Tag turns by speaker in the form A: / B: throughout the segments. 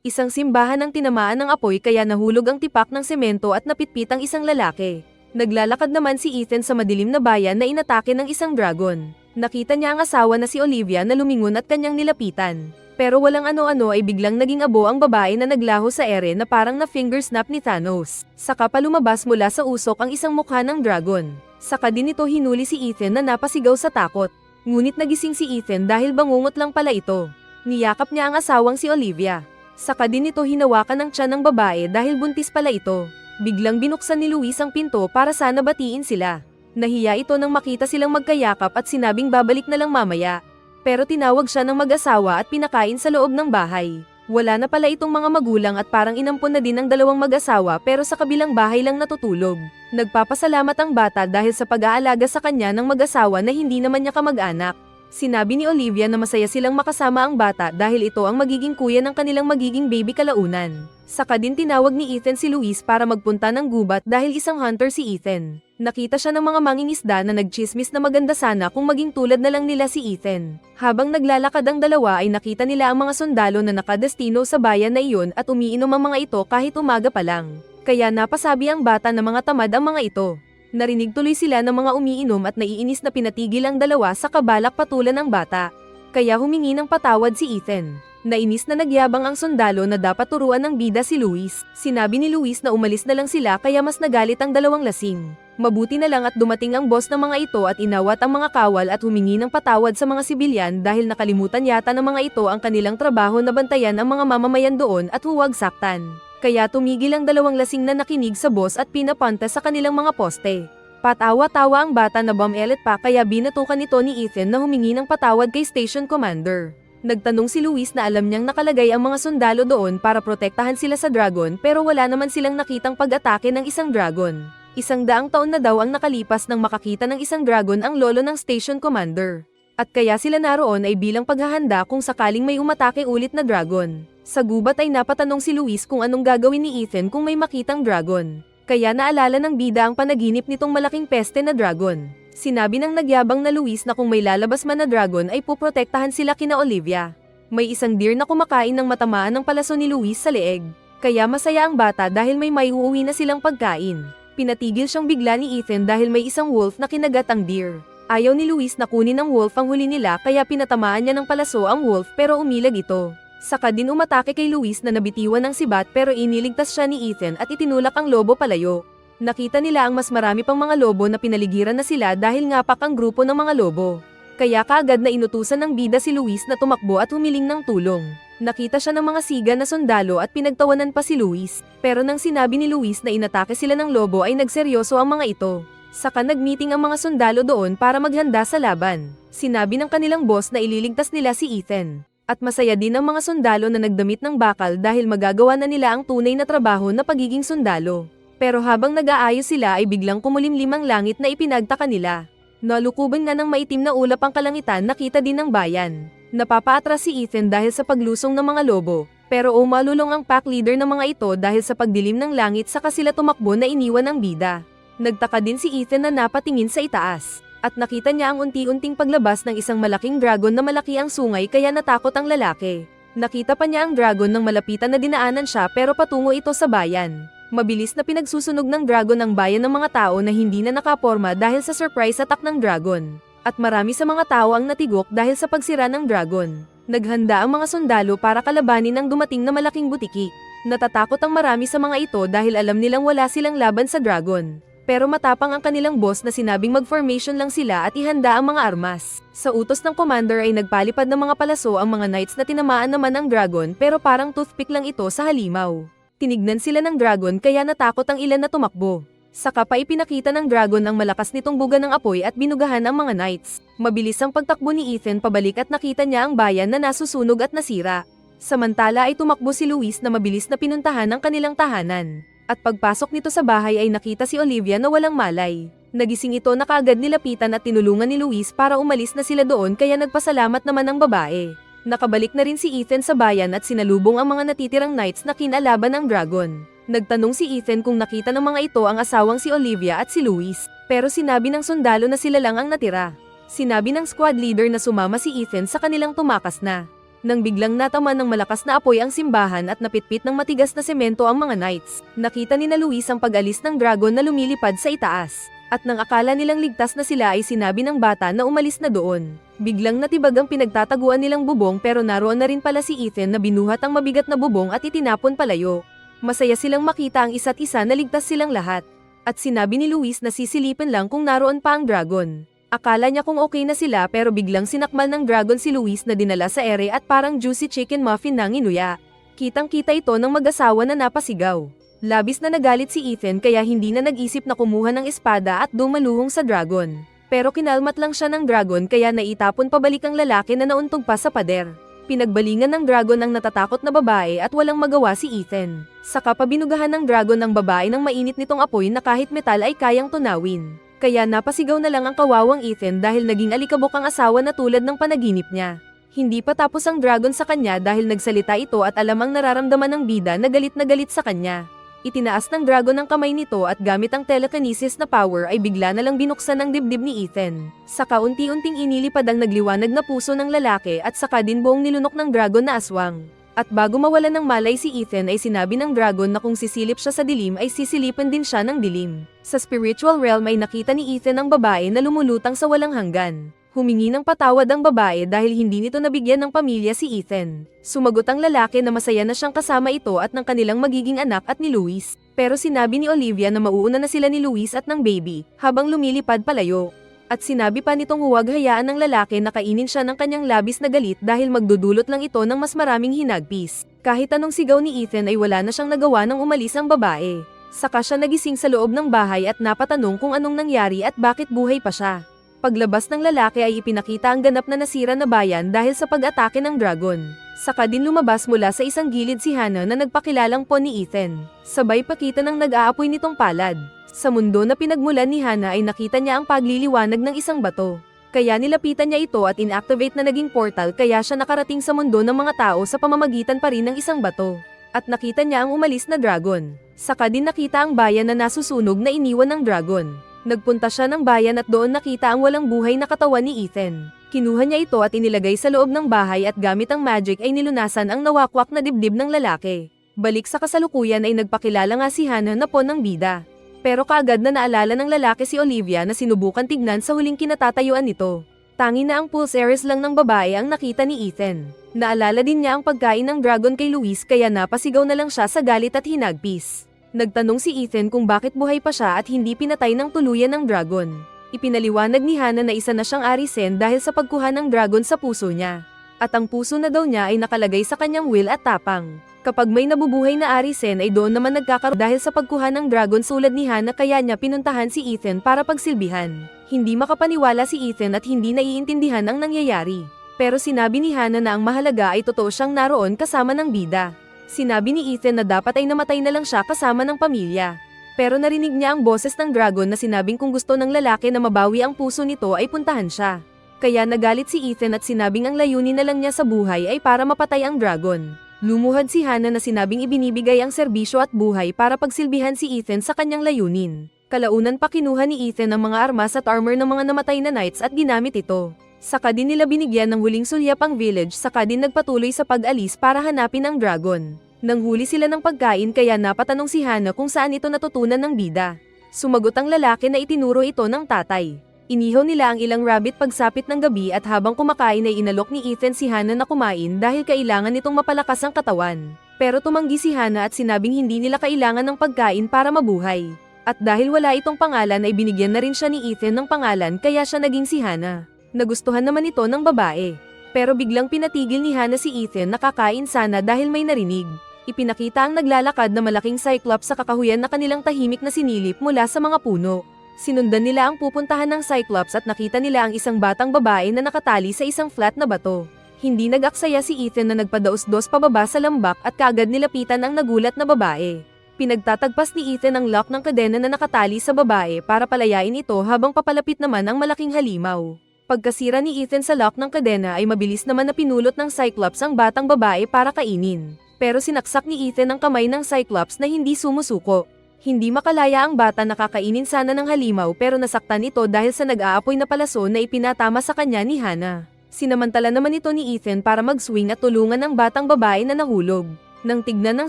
A: Isang simbahan ang tinamaan ng apoy kaya nahulog ang tipak ng semento at napitpit ang isang lalaki. Naglalakad naman si Ethan sa madilim na bayan na inatake ng isang dragon. Nakita niya ang asawa na si Olivia na lumingon at kanyang nilapitan. Pero walang ano-ano ay biglang naging abo ang babae na naglaho sa ere na parang na finger snap ni Thanos. Saka pa lumabas mula sa usok ang isang mukha ng dragon. Saka din ito hinuli si Ethan na napasigaw sa takot. Ngunit nagising si Ethan dahil bangungot lang pala ito. Niyakap niya ang asawang si Olivia. Saka din ito hinawakan ng tiyan ng babae dahil buntis pala ito. Biglang binuksan ni Luis ang pinto para sana batiin sila. Nahiya ito nang makita silang magkayakap at sinabing babalik na lang mamaya. Pero tinawag siya ng mag-asawa at pinakain sa loob ng bahay. Wala na pala itong mga magulang at parang inampon na din ng dalawang mag-asawa pero sa kabilang bahay lang natutulog. Nagpapasalamat ang bata dahil sa pag-aalaga sa kanya ng mag-asawa na hindi naman niya kamag-anak. Sinabi ni Olivia na masaya silang makasama ang bata dahil ito ang magiging kuya ng kanilang magiging baby kalaunan. Saka din tinawag ni Ethan si Luis para magpunta ng gubat dahil isang hunter si Ethan. Nakita siya ng mga mangingisda na nagchismis na maganda sana kung maging tulad na lang nila si Ethan. Habang naglalakad ang dalawa ay nakita nila ang mga sundalo na nakadestino sa bayan na iyon at umiinom ang mga ito kahit umaga pa lang. Kaya napasabi ang bata na mga tamad ang mga ito. Narinig tuloy sila ng mga umiinom at naiinis na pinatigil ang dalawa sa kabalak patulan ng bata. Kaya humingi ng patawad si Ethan. Nainis na nagyabang ang sundalo na dapat turuan ng bida si Luis. Sinabi ni Luis na umalis na lang sila kaya mas nagalit ang dalawang lasing. Mabuti na lang at dumating ang boss ng mga ito at inawat ang mga kawal at humingi ng patawad sa mga sibilyan dahil nakalimutan yata ng mga ito ang kanilang trabaho na bantayan ang mga mamamayan doon at huwag saktan. Kaya tumigil ang dalawang lasing na nakinig sa boss at pinapunta sa kanilang mga poste. Patawa-tawa ang bata na bum-elet pa kaya binatukan ito ni Ethan na humingi ng patawad kay station commander. Nagtanong si Luis na alam niyang nakalagay ang mga sundalo doon para protektahan sila sa dragon pero wala naman silang nakitang pag-atake ng isang dragon. 100 taon na daw ang nakalipas nang makakita ng isang dragon ang lolo ng station commander. At kaya sila naroon ay bilang paghahanda kung sakaling may umatake ulit na dragon. Sa gubat ay napatanong si Luis kung anong gagawin ni Ethan kung may makitang dragon. Kaya naalala ng bida ang panaginip nitong malaking peste na dragon. Sinabi ng nagyabang na Luis na kung may lalabas man na dragon ay puprotektahan sila kina Olivia. May isang deer na kumakain ng matamaan ng palaso ni Luis sa leeg. Kaya masaya ang bata dahil may maiuwi na silang pagkain. Pinatigil siyang bigla ni Ethan dahil may isang wolf na kinagat ang deer. Ayaw ni Luis na kunin ng wolf ang huli nila kaya pinatamaan niya ng palaso ang wolf pero umilag ito. Saka din umatake kay Luis na nabitiwan ng sibat pero iniligtas siya ni Ethan at itinulak ang lobo palayo. Nakita nila ang mas marami pang mga lobo na pinaligiran na sila dahil ngapak ang grupo ng mga lobo. Kaya kaagad na inutusan ng bida si Luis na tumakbo at humiling ng tulong. Nakita siya ng mga siga na sundalo at pinagtawanan pa si Luis. Pero nang sinabi ni Luis na inatake sila ng lobo ay nagseryoso ang mga ito. Saka nagmeeting ang mga sundalo doon para maghanda sa laban. Sinabi ng kanilang boss na ililigtas nila si Ethan. At masaya din ang mga sundalo na nagdamit ng bakal dahil magagawa na nila ang tunay na trabaho na pagiging sundalo. Pero habang nag-aayos sila ay biglang kumulimlim ang langit na ipinagtaka nila. Nalukuban nga ng maitim na ulap ang kalangitan nakita din ng bayan. Napapaatras si Ethan dahil sa paglusong ng mga lobo. Pero umalulong ang pack leader ng mga ito dahil sa pagdilim ng langit saka sila tumakbo na iniwan ng bida. Nagtaka din si Ethan na napatingin sa itaas. At nakita niya ang unti-unting paglabas ng isang malaking dragon na malaki ang sungay kaya natakot ang lalaki. Nakita pa niya ang dragon nang malapitan na dinaanan siya pero patungo ito sa bayan. Mabilis na pinagsusunog ng dragon ang bayan ng mga tao na hindi na nakaporma dahil sa surprise attack ng dragon. At marami sa mga tao ang natigok dahil sa pagsira ng dragon. Naghanda ang mga sundalo para kalabanin ang dumating na malaking butiki. Natatakot ang marami sa mga ito dahil alam nilang wala silang laban sa dragon. Pero matapang ang kanilang boss na sinabing mag-formation lang sila at ihanda ang mga armas. Sa utos ng commander ay nagpalipad ng mga palaso ang mga knights na tinamaan naman ng dragon pero parang toothpick lang ito sa halimaw. Tinignan sila ng dragon kaya natakot ang ilan na tumakbo. Saka pa ipinakita ng dragon ang malakas nitong buga ng apoy at binugahan ang mga knights. Mabilis ang pagtakbo ni Ethan pabalik at nakita niya ang bayan na nasusunog at nasira. Samantala ay tumakbo si Luis na mabilis na pinuntahan ang kanilang tahanan. At pagpasok nito sa bahay ay nakita si Olivia na walang malay. Nagising ito na kaagad nilapitan at tinulungan ni Luis para umalis na sila doon kaya nagpasalamat naman ang babae. Nakabalik na rin si Ethan sa bayan at sinalubong ang mga natitirang knights na kinalaban ng dragon. Nagtanong si Ethan kung nakita ng mga ito ang asawang si Olivia at si Luis, pero sinabi ng sundalo na sila lang ang natira. Sinabi ng squad leader na sumama si Ethan sa kanilang tumakas na. Nang biglang natama ng malakas na apoy ang simbahan at napitpit ng matigas na semento ang mga knights, nakita ni na Luis ang pag-alis ng dragon na lumilipad sa itaas. At nang akala nilang ligtas na sila ay sinabi ng bata na umalis na doon. Biglang natibag ang pinagtataguan nilang bubong pero naroon na rin pala si Ethan na binuhat ang mabigat na bubong at itinapon palayo. Masaya silang makita ang isa't isa na ligtas silang lahat. At sinabi ni Luis na sisilipin lang kung naroon pa ang dragon. Akala niya kung okay na sila pero biglang sinakmal ng dragon si Luis na dinala sa ere at parang juicy chicken muffin na nginuya. Kitang-kita ito ng mag-asawa na napasigaw. Labis na nagalit si Ethan kaya hindi na nag-isip na kumuha ng espada at dumaluhong sa dragon. Pero kinalmat lang siya ng dragon kaya naitapon pabalik ang lalaki na nauntog pa sa pader. Pinagbalingan ng dragon ang natatakot na babae at walang magawa si Ethan. Saka pabinugahan ng dragon ang babae ng mainit nitong apoy na kahit metal ay kayang tunawin. Kaya napasigaw na lang ang kawawang Ethan dahil naging alikabok ang asawa na tulad ng panaginip niya. Hindi pa tapos ang dragon sa kanya dahil nagsalita ito at alam ang nararamdaman ng bida na galit sa kanya. Itinaas ng dragon ang kamay nito at gamit ang telekinesis na power ay bigla na lang binuksan ang dibdib ni Ethan. Saka unti-unting inilipad ang nagliwanag na puso ng lalaki at saka din buong nilunok ng dragon na aswang. At bago mawala ng malay si Ethan ay sinabi ng dragon na kung sisilip siya sa dilim ay sisilipin din siya ng dilim. Sa spiritual realm ay nakita ni Ethan ang babae na lumulutang sa walang hanggan. Humingi ng patawad ang babae dahil hindi nito nabigyan ng pamilya si Ethan. Sumagot ang lalaki na masaya na siyang kasama ito at ng kanilang magiging anak at ni Luis. Pero sinabi ni Olivia na mauuna na sila ni Luis at ng baby, habang lumilipad palayo. At sinabi pa nitong huwag hayaan ng lalaki na kainin siya ng kanyang labis na galit dahil magdudulot lang ito ng mas maraming hinagpis. Kahit anong sigaw ni Ethan ay wala na siyang nagawa nang umalis ang babae. Saka siya nagising sa loob ng bahay at napatanong kung anong nangyari at bakit buhay pa siya. Paglabas ng lalaki ay ipinakita ang ganap na nasira na bayan dahil sa pag-atake ng dragon. Saka din lumabas mula sa isang gilid si Hannah na nagpakilalang po ni Ethan. Sabay pakita ng nag-aapoy nitong palad. Sa mundo na pinagmulan ni Hannah ay nakita niya ang pagliliwanag ng isang bato. Kaya nilapitan niya ito at inactivate na naging portal kaya siya nakarating sa mundo ng mga tao sa pamamagitan pa rin ng isang bato. At nakita niya ang umalis na dragon. Saka din nakita ang bayan na nasusunog na iniwan ng dragon. Nagpunta siya ng bayan at doon nakita ang walang buhay na katawan ni Ethan. Kinuha niya ito at inilagay sa loob ng bahay at gamit ang magic ay nilunasan ang nawakwak na dibdib ng lalaki. Balik sa kasalukuyan ay nagpakilala nga si Hannah na po ng bida. Pero kaagad na naalala ng lalaki si Olivia na sinubukan tignan sa huling kinatatayuan nito. Tangi na ang pulse ears lang ng babae ang nakita ni Ethan. Naalala din niya ang pagkain ng dragon kay Luis kaya napasigaw na lang siya sa galit at hinagpis. Nagtanong si Ethan kung bakit buhay pa siya at hindi pinatay ng tuluyan ng dragon. Ipinaliwanag ni Hannah na isa na siyang arisen dahil sa pagkuha ng dragon sa puso niya. At ang puso na daw niya ay nakalagay sa kanyang will at tapang. Kapag may nabubuhay na arisen ay doon naman nagkakaroon dahil sa pagkuha ng dragon sulad ni Hannah kaya niya pinuntahan si Ethan para pagsilbihan. Hindi makapaniwala si Ethan at hindi naiintindihan ang nangyayari. Pero sinabi ni Hannah na ang mahalaga ay totoo siyang naroon kasama ng bida. Sinabi ni Ethan na dapat ay namatay na lang siya kasama ng pamilya. Pero narinig niya ang boses ng dragon na sinabing kung gusto ng lalaki na mabawi ang puso nito ay puntahan siya. Kaya nagalit si Ethan at sinabing ang layunin na lang niya sa buhay ay para mapatay ang dragon. Lumuhad si Hannah na sinabing ibinibigay ang serbisyo at buhay para pagsilbihan si Ethan sa kanyang layunin. Kalaunan pa kinuha ni Ethan ang mga armas at armor ng mga namatay na knights at ginamit ito. Saka din nila binigyan ng huling sulyap ang village saka din nagpatuloy sa pag-alis para hanapin ang dragon. Nanghuli sila ng pagkain kaya napatanong si Hannah kung saan ito natutunan ng bida. Sumagot ang lalaki na itinuro ito ng tatay. Inihaw nila ang ilang rabbit pagsapit ng gabi at habang kumakain ay inalok ni Ethan si Hannah na kumain dahil kailangan nitong mapalakas ang katawan. Pero tumanggi si Hannah at sinabing hindi nila kailangan ng pagkain para mabuhay. At dahil wala itong pangalan ay binigyan na rin siya ni Ethan ng pangalan kaya siya naging si Hannah. Nagustuhan naman ito ng babae. Pero biglang pinatigil ni Hannah si Ethan na kakain sana dahil may narinig. Ipinakita ang naglalakad na malaking cyclops sa kakahuyan na kanilang tahimik na sinilip mula sa mga puno. Sinundan nila ang pupuntahan ng cyclops at nakita nila ang isang batang babae na nakatali sa isang flat na bato. Hindi nag-aksaya si Ethan na nagpadaos-dos pababa sa lambak at kaagad nilapitan ang nagulat na babae. Pinagtatagpas ni Ethan ang lock ng kadena na nakatali sa babae para palayain ito habang papalapit naman ang malaking halimaw. Pagkasira ni Ethan sa lock ng kadena ay mabilis naman na pinulot ng Cyclops ang batang babae para kainin. Pero sinaksak ni Ethan ang kamay ng Cyclops na hindi sumusuko. Hindi makalaya ang bata na kakainin sana ng halimaw pero nasaktan ito dahil sa nag-aapoy na palaso na ipinatama sa kanya ni Hannah. Sinamantala naman ito ni Ethan para mag-swing at tulungan ang batang babae na nahulog. Nang tignan ng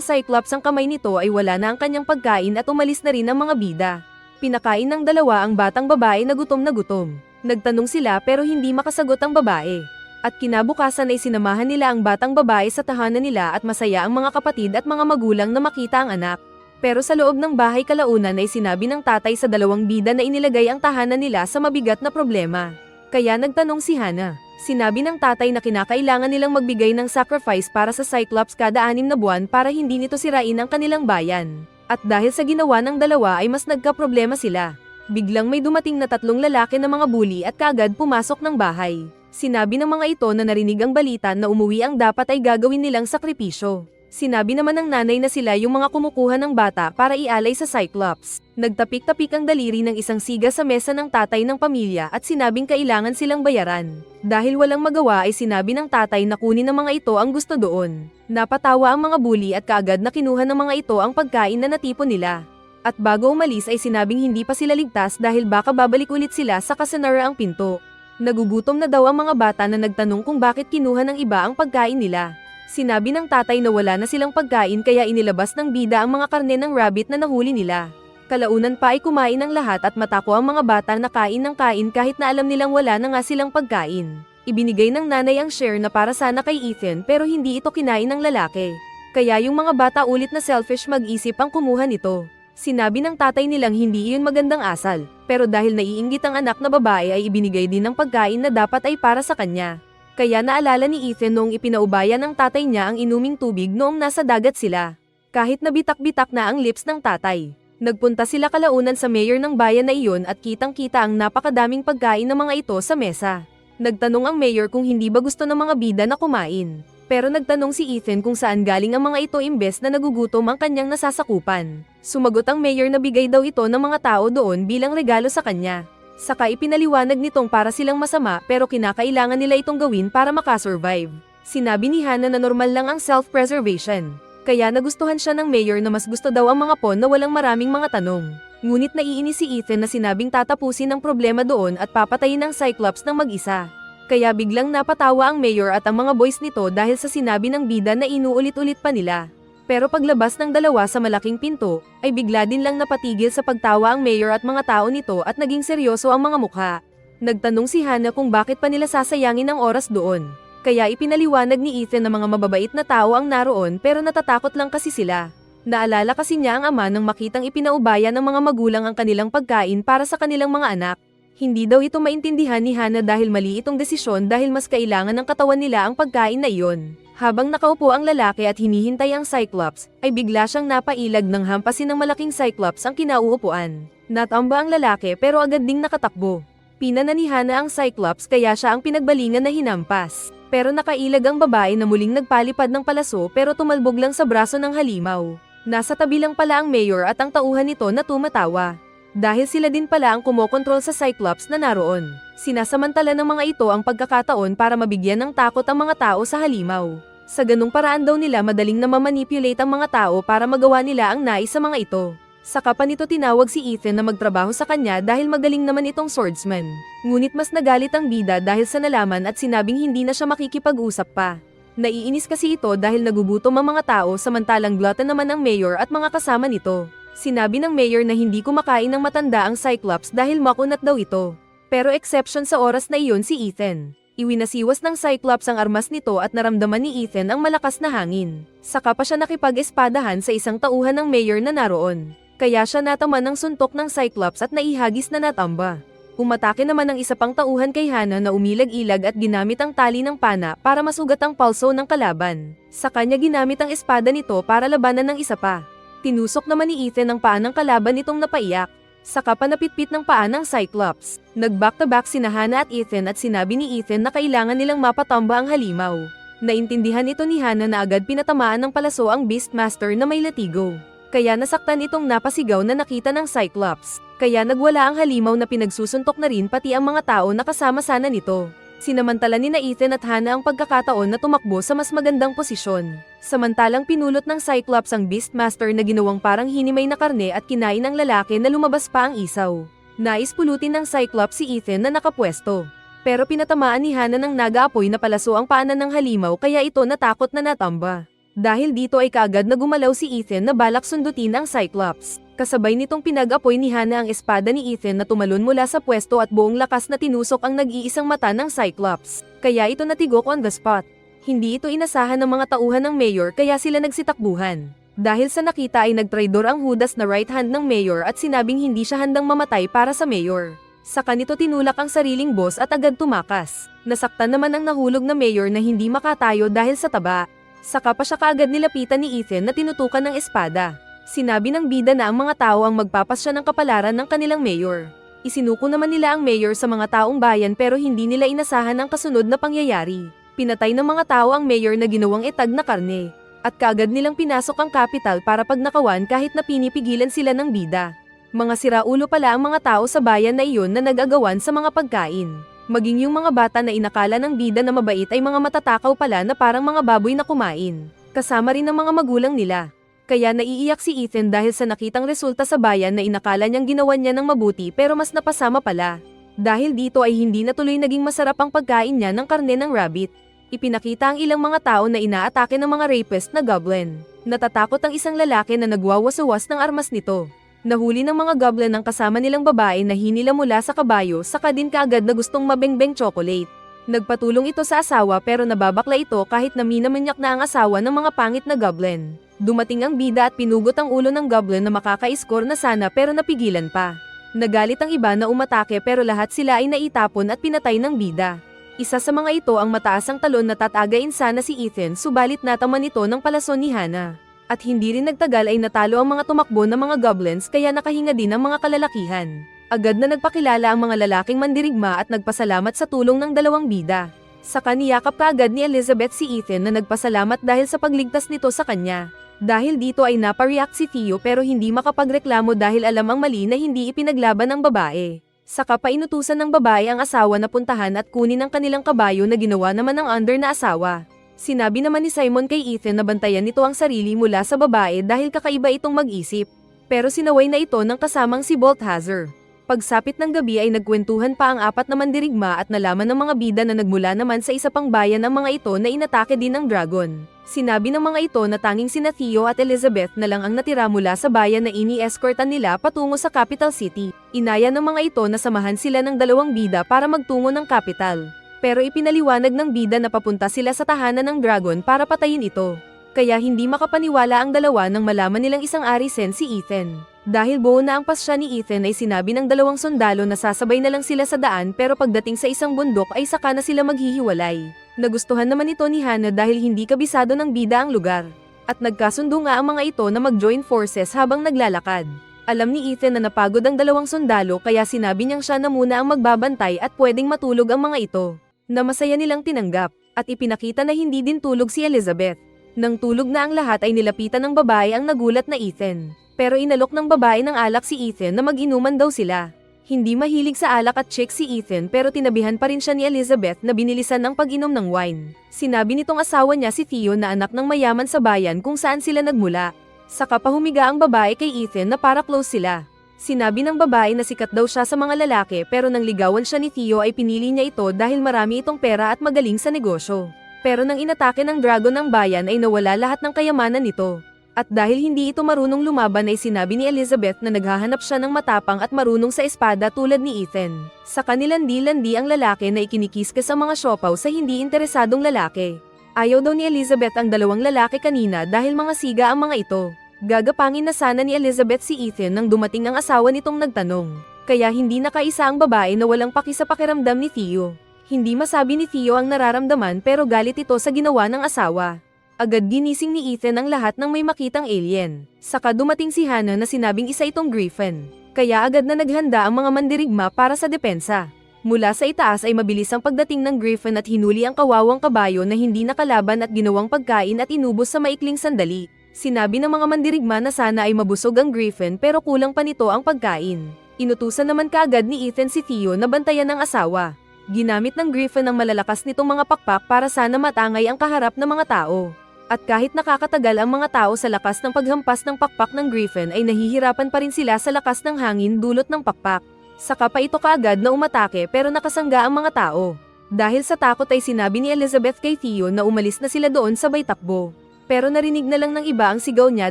A: Cyclops ang kamay nito ay wala na ang kanyang pagkain at umalis na rin ang mga bida. Pinakain ng dalawa ang batang babae na gutom na gutom. Nagtanong sila pero hindi makasagot ang babae. At kinabukasan ay sinamahan nila ang batang babae sa tahanan nila at masaya ang mga kapatid at mga magulang na makita ang anak. Pero sa loob ng bahay kalaunan ay sinabi ng tatay sa dalawang bida na inilagay ang tahanan nila sa mabigat na problema. Kaya nagtanong si Hana. Sinabi ng tatay na kinakailangan nilang magbigay ng sacrifice para sa Cyclops kada 6 na buwan para hindi nito sirain ang kanilang bayan. At dahil sa ginawa ng dalawa ay mas nagka-problema sila. Biglang may dumating na 3 lalaki na mga bully at kaagad pumasok ng bahay. Sinabi ng mga ito na narinig ang balita na umuwi ang dapat ay gagawin nilang sakripisyo. Sinabi naman ng nanay na sila yung mga kumukuha ng bata para ialay sa Cyclops. Nagtapik-tapik ang daliri ng isang siga sa mesa ng tatay ng pamilya at sinabing kailangan silang bayaran. Dahil walang magawa ay sinabi ng tatay na kunin ng mga ito ang gusto doon. Napatawa ang mga bully at kaagad na kinuha ng mga ito ang pagkain na natipon nila. At bago umalis ay sinabing hindi pa sila ligtas dahil baka babalik ulit sila sa kasanara ang pinto. Nagugutom na daw ang mga bata na nagtanong kung bakit kinuha ng iba ang pagkain nila. Sinabi ng tatay na wala na silang pagkain kaya inilabas ng bida ang mga karne ng rabbit na nahuli nila. Kalaunan pa ay kumain ng lahat at matako ang mga bata na kain ng kain kahit na alam nilang wala na nga silang pagkain. Ibinigay ng nanay ang share na para sana kay Ethan pero hindi ito kinain ng lalaki. Kaya yung mga bata ulit na selfish mag-isip ang kumuha nito. Sinabi ng tatay nilang hindi iyon magandang asal, pero dahil naiinggit ang anak na babae ay ibinigay din ng pagkain na dapat ay para sa kanya. Kaya naalala ni Ethan noong ipinaubaya ng tatay niya ang inuming tubig noong nasa dagat sila. Kahit nabitak-bitak na ang lips ng tatay. Nagpunta sila kalaunan sa mayor ng bayan na iyon at kitang-kita ang napakadaming pagkain ng mga ito sa mesa. Nagtanong ang mayor kung hindi ba gusto ng mga bida na kumain. Pero nagtanong si Ethan kung saan galing ang mga ito imbes na nagugutom ang kanyang nasasakupan. Sumagot ang mayor na bigay daw ito ng mga tao doon bilang regalo sa kanya. Saka ipinaliwanag nitong para silang masama pero kinakailangan nila itong gawin para makasurvive. Sinabi ni Hana na normal lang ang self-preservation. Kaya nagustuhan siya ng mayor na mas gusto daw ang mga pawn na walang maraming mga tanong. Ngunit naiinis si Ethan na sinabing tatapusin ang problema doon at papatayin ang Cyclops ng mag-isa. Kaya biglang napatawa ang mayor at ang mga boys nito dahil sa sinabi ng bida na inuulit-ulit pa nila. Pero paglabas ng dalawa sa malaking pinto, ay bigla din lang napatigil sa pagtawa ang mayor at mga tao nito at naging seryoso ang mga mukha. Nagtanong si Hana kung bakit pa nila sasayangin ang oras doon. Kaya ipinaliwanag ni Ethan na mga mababait na tao ang naroon pero natatakot lang kasi sila. Naalala kasi niya ang ama nang makitang ipinaubaya ng mga magulang ang kanilang pagkain para sa kanilang mga anak. Hindi daw ito maintindihan ni Hana dahil mali itong desisyon dahil mas kailangan ng katawan nila ang pagkain na iyon. Habang nakaupo ang lalaki at hinihintay ang Cyclops, ay bigla siyang napailag ng hampasin ng malaking Cyclops ang kinauupuan. Natamba ang lalaki pero agad ding nakatakbo. Pinana ni Hana ang Cyclops kaya siya ang pinagbalingan na hinampas. Pero nakailag ang babae na muling nagpalipad ng palaso pero tumalbog lang sa braso ng halimaw. Nasa tabi lang pala ang mayor at ang tauhan nito na tumatawa. Dahil sila din pala ang kumokontrol sa Cyclops na naroon. Sinasamantala ng mga ito ang pagkakataon para mabigyan ng takot ang mga tao sa halimaw. Sa ganung paraan daw nila madaling na mamanipulate ang mga tao para magawa nila ang nais sa mga ito. Saka pa nito tinawag si Ethan na magtrabaho sa kanya dahil magaling naman itong swordsman. Ngunit mas nagalit ang bida dahil sa nalaman at sinabing hindi na siya makikipag-usap pa. Naiinis kasi ito dahil nagugutom ang mga tao samantalang glutton naman ang mayor at mga kasama nito. Sinabi ng mayor na hindi kumakain ng matanda ang Cyclops dahil makunat daw ito. Pero exception sa oras na iyon si Ethan. Iwinasiwas ng Cyclops ang armas nito at naramdaman ni Ethan ang malakas na hangin. Saka pa siya nakipag-espadahan sa isang tauhan ng mayor na naroon. Kaya siya natama ng suntok ng Cyclops at naihagis na natamba. Umatake naman ang isa pang tauhan kay Hana na umilag-ilag at ginamit ang tali ng pana para masugat ang pulso ng kalaban. Sa kanya ginamit ang espada nito para labanan ng isa pa. Tinusok naman ni Ethan ang paa ng kalaban nitong napaiyak. Saka pa napitpit ng paa ng Cyclops. Nag-back-to-back sina Hana at Ethan at sinabi ni Ethan na kailangan nilang mapatamba ang halimaw. Naintindihan ito ni Hana na agad pinatamaan ng palaso ang Beastmaster na may latigo. Kaya nasaktan itong napasigaw na nakita ng Cyclops. Kaya nagwala ang halimaw na pinagsusuntok na rin pati ang mga tao na kasama sana nito. Sinamantala ni Ethan at Hana ang pagkakataon na tumakbo sa mas magandang posisyon. Samantalang pinulot ng Cyclops ang Beastmaster na ginawang parang hinimay na karne at kinain ng lalaki na lumabas pa ang isaw. Nais pulutin ng Cyclops si Ethan na nakapwesto. Pero pinatamaan ni Hana ng naga-apoy na palaso ang paanan ng halimaw kaya ito natakot na natamba. Dahil dito ay kaagad na gumalaw si Ethan na balak sundutin ang Cyclops. Kasabay nitong pinag-apoy ni Hana ang espada ni Ethan na tumalon mula sa pwesto at buong lakas na tinusok ang nag-iisang mata ng Cyclops. Kaya ito natigok on the spot. Hindi ito inasahan ng mga tauhan ng mayor kaya sila nagsitakbuhan. Dahil sa nakita ay nagtraidor ang Judas na right hand ng mayor at sinabing hindi siya handang mamatay para sa mayor. Sa kanito tinulak ang sariling boss at agad tumakas. Nasaktan naman ang nahulog na mayor na hindi makatayo dahil sa taba. Saka pa siya kaagad nilapitan ni Ethan na tinutukan ng espada. Sinabi ng bida na ang mga tao ang magpapasya ng kapalaran ng kanilang mayor. Isinuko naman nila ang mayor sa mga taong bayan pero hindi nila inasahan ang kasunod na pangyayari. Pinatay ng mga tao ang mayor na ginawang etag na karne. At kaagad nilang pinasok ang kapital para pagnakawan kahit na pinipigilan sila ng bida. Mga siraulo pala ang mga tao sa bayan na iyon na nag-agawan sa mga pagkain. Maging yung mga bata na inakala ng bida na mabait ay mga matatakaw pala na parang mga baboy na kumain. Kasama rin ng mga magulang nila. Kaya naiiyak si Ethan dahil sa nakitang resulta sa bayan na inakala niyang ginawa niya ng mabuti pero mas napasama pala. Dahil dito ay hindi na tuloy naging masarap ang pagkain niya ng karne ng rabbit. Ipinakita ang ilang mga tao na inaatake ng mga rapist na goblin. Natatakot ang isang lalaki na nagwawasawas ng armas nito. Nahuli ng mga goblin ang kasama nilang babae na hinila mula sa kabayo saka din kaagad na gustong mabengbeng chocolate. Nagpatulong ito sa asawa pero nababakla ito kahit na minamanyak na ang asawa ng mga pangit na goblin. Dumating ang bida at pinugot ang ulo ng goblin na makaka-score na sana pero napigilan pa. Nagalit ang iba na umatake pero lahat sila ay naitapon at pinatay ng bida. Isa sa mga ito ang mataas ang talon na tatagain sana si Ethan subalit nataman ito ng palason ni Hana. At hindi rin nagtagal ay natalo ang mga tumakbo ng mga goblins kaya nakahinga din ang mga kalalakihan. Agad na nagpakilala ang mga lalaking mandirigma at nagpasalamat sa tulong ng dalawang bida. Saka niyakap kaagad ni Elizabeth si Ethan na nagpasalamat dahil sa pagligtas nito sa kanya. Dahil dito ay napareact si Theo pero hindi makapagreklamo dahil alam ang mali na hindi ipinaglaban ng babae. Saka pa inutusan ng babae ang asawa na puntahan at kunin ang kanilang kabayo na ginawa naman ng under na asawa. Sinabi naman ni Simon kay Ethan na bantayan nito ang sarili mula sa babae dahil kakaiba itong mag-isip. Pero sinaway na ito ng kasamang si Balthazar. Pagsapit ng gabi ay nagkwentuhan pa ang apat na mandirigma at nalaman ng mga bida na nagmula naman sa isa pang bayan ang mga ito na inatake din ng dragon. Sinabi ng mga ito na tanging sina Theo at Elizabeth na lang ang natira mula sa bayan na ini-escortan nila patungo sa capital city. Inaya ng mga ito na samahan sila ng dalawang bida para magtungo ng capital. Pero ipinaliwanag ng bida na papunta sila sa tahanan ng dragon para patayin ito. Kaya hindi makapaniwala ang dalawa nang malaman nilang isang arisen si Ethan. Dahil buo na ang pasya ni Ethan ay sinabi ng dalawang sundalo na sasabay na lang sila sa daan pero pagdating sa isang bundok ay saka na sila maghihiwalay. Nagustuhan naman ito ni Hana dahil hindi kabisado ng bida ang lugar. At nagkasundo nga ang mga ito na mag-join forces habang naglalakad. Alam ni Ethan na napagod ang dalawang sundalo kaya sinabi niyang siya na muna ang magbabantay at pwedeng matulog ang mga ito. Na masaya nilang tinanggap, at ipinakita na hindi din tulog si Elizabeth. Nang tulog na ang lahat ay nilapitan ng babae ang nagulat na Ethan. Pero inalok ng babae ng alak si Ethan na mag-inuman daw sila. Hindi mahilig sa alak at chick si Ethan pero tinabihan pa rin siya ni Elizabeth na binilisan ang pag-inom ng wine. Sinabi nitong asawa niya si Theo na anak ng mayaman sa bayan kung saan sila nagmula. Saka pa humiga ang babae kay Ethan na para close sila. Sinabi ng babae na sikat daw siya sa mga lalaki pero nang ligawan siya ni Theo ay pinili niya ito dahil marami itong pera at magaling sa negosyo. Pero nang inatake ng dragon ng bayan ay nawala lahat ng kayamanan nito. At dahil hindi ito marunong lumaban ay sinabi ni Elizabeth na naghahanap siya ng matapang at marunong sa espada tulad ni Ethan. Sa kanilandi-landi ang lalaki na ikinikiskes ang mga siopaw sa hindi interesadong lalaki. Ayaw daw ni Elizabeth ang dalawang lalaki kanina dahil mga siga ang mga ito. Gagapangin na sana ni Elizabeth si Ethan nang dumating ang asawa nitong nagtanong. Kaya hindi nakaisa ang babae na walang paki sa pakiramdam ni Theo. Hindi masabi ni Theo ang nararamdaman pero galit ito sa ginawa ng asawa. Agad ginising ni Ethan ang lahat ng may makitang alien. Saka dumating si Hana na sinabing isa itong griffin. Kaya agad na naghanda ang mga mandirigma para sa depensa. Mula sa itaas ay mabilis ang pagdating ng griffin at hinuli ang kawawang kabayo na hindi nakalaban at ginawang pagkain at inubos sa maikling sandali. Sinabi ng mga mandirigma na sana ay mabusog ang griffin pero kulang pa nito ang pagkain. Inutusan naman kaagad ni Ethan si Theo na bantayan ng asawa. Ginamit ng griffin ang malalakas nitong mga pakpak para sana matangay ang kaharap ng mga tao. At kahit nakakatagal ang mga tao sa lakas ng paghampas ng pakpak ng griffin ay nahihirapan pa rin sila sa lakas ng hangin dulot ng pakpak. Saka pa ito kaagad na umatake pero nakasangga ang mga tao. Dahil sa takot ay sinabi ni Elizabeth kay Theo na umalis na sila doon sabay takbo. Pero narinig na lang ng iba ang sigaw niya